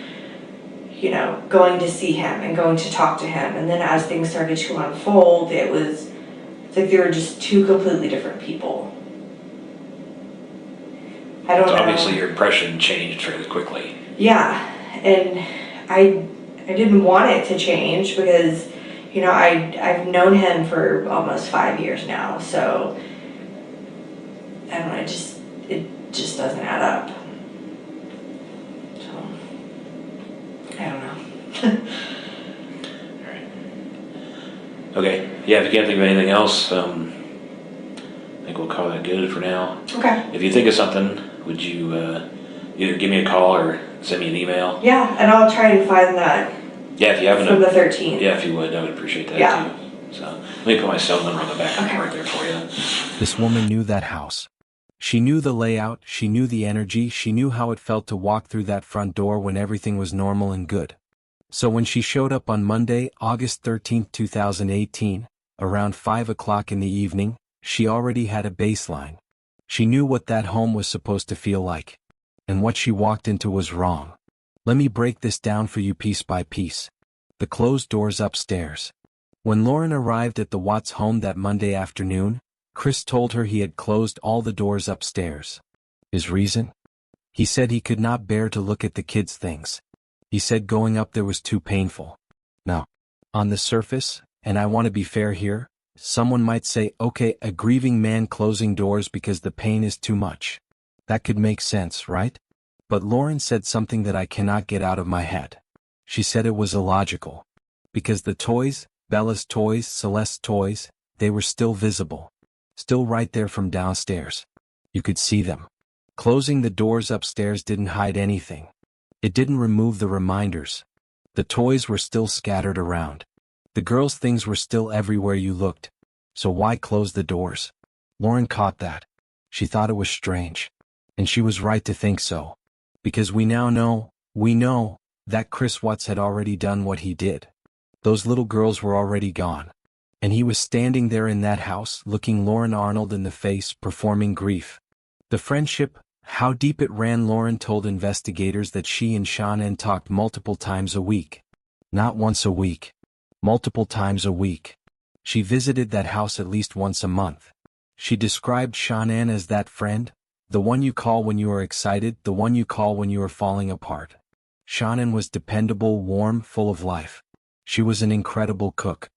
going to see him and going to talk to him, and then as things started to unfold, it's like they were just two completely different people. I don't know. Obviously your impression changed fairly quickly. Yeah, and I didn't want it to change, because I've known him for almost 5 years now, so I don't know, it just doesn't add up. So I don't know. Alright. Okay. Yeah, if you can't think of anything else, I think we'll call that good for now. Okay. If you think of something, would you either give me a call or send me an email? Yeah, and I'll try and find that. Yeah, if you haven't. From the 13th. Yeah, if you would, I would appreciate that too. So let me put my cell number on the back right there for you. This woman knew that house. She knew the layout, she knew the energy, she knew how it felt to walk through that front door when everything was normal and good. So when she showed up on Monday, August 13, 2018, around 5 o'clock in the evening, she already had a baseline. She knew what that home was supposed to feel like. And what she walked into was wrong. Let me break this down for you piece by piece. The closed doors upstairs. When Lauren arrived at the Watts home that Monday afternoon, Chris told her he had closed all the doors upstairs. His reason? He said he could not bear to look at the kids' things. He said going up there was too painful. Now, on the surface, and I want to be fair here, someone might say, okay, a grieving man closing doors because the pain is too much. That could make sense, right? But Lauren said something that I cannot get out of my head. She said it was illogical. Because the toys, Bella's toys, Celeste's toys, they were still visible. Still right there from downstairs. You could see them. Closing the doors upstairs didn't hide anything. It didn't remove the reminders. The toys were still scattered around. The girls' things were still everywhere you looked. So why close the doors? Lauren caught that. She thought it was strange. And she was right to think so. Because we know that Chris Watts had already done what he did. Those little girls were already gone. And he was standing there in that house, looking Lauren Arnold in the face, performing grief. The friendship, how deep it ran. Lauren told investigators that she and Shanann talked multiple times a week. Not once a week. Multiple times a week. She visited that house at least once a month. She described Shanann as that friend, the one you call when you are excited, the one you call when you are falling apart. Shanann was dependable, warm, full of life. She was an incredible cook.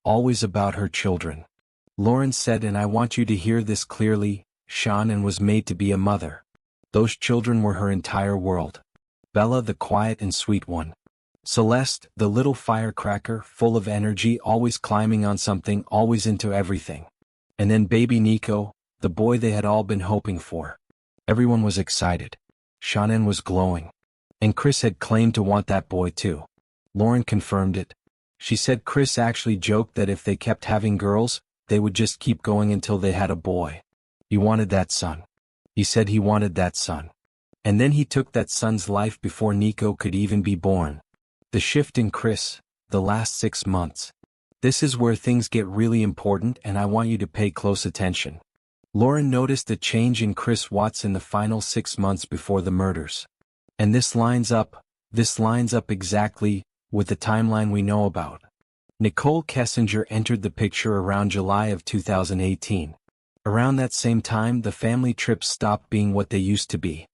Always about her children. Lauren said, and I want you to hear this clearly, Shanann was made to be a mother. Those children were her entire world. Bella, the quiet and sweet one. Celeste, the little firecracker, full of energy, always climbing on something, always into everything. And then baby Nico, the boy they had all been hoping for. Everyone was excited. Shanann was glowing. And Chris had claimed to want that boy too. Lauren confirmed it. She said Chris actually joked that if they kept having girls, they would just keep going until they had a boy. He wanted that son. He said he wanted that son. And then he took that son's life before Nico could even be born. The shift in Chris, the last 6 months. This is where things get really important, and I want you to pay close attention. Lauren noticed a change in Chris Watts in the final 6 months before the murders. And this lines up exactly with the timeline we know about. Nicole Kessinger entered the picture around July of 2018. Around that same time, the family trips stopped being what they used to be.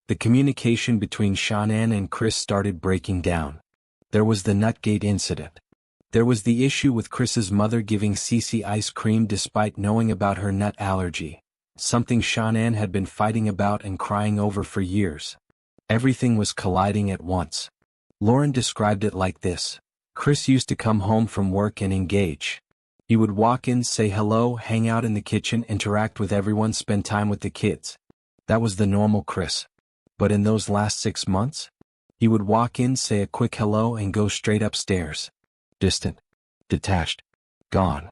The communication between Shanann and Chris started breaking down. There was the Nutgate incident. There was the issue with Chris's mother giving Cece ice cream despite knowing about her nut allergy, something Shanann had been fighting about and crying over for years. Everything was colliding at once. Lauren described it like this. Chris used to come home from work and engage. He would walk in, say hello, hang out in the kitchen, interact with everyone, spend time with the kids. That was the normal Chris. But in those last 6 months, he would walk in, say a quick hello, and go straight upstairs. Distant. Detached. Gone.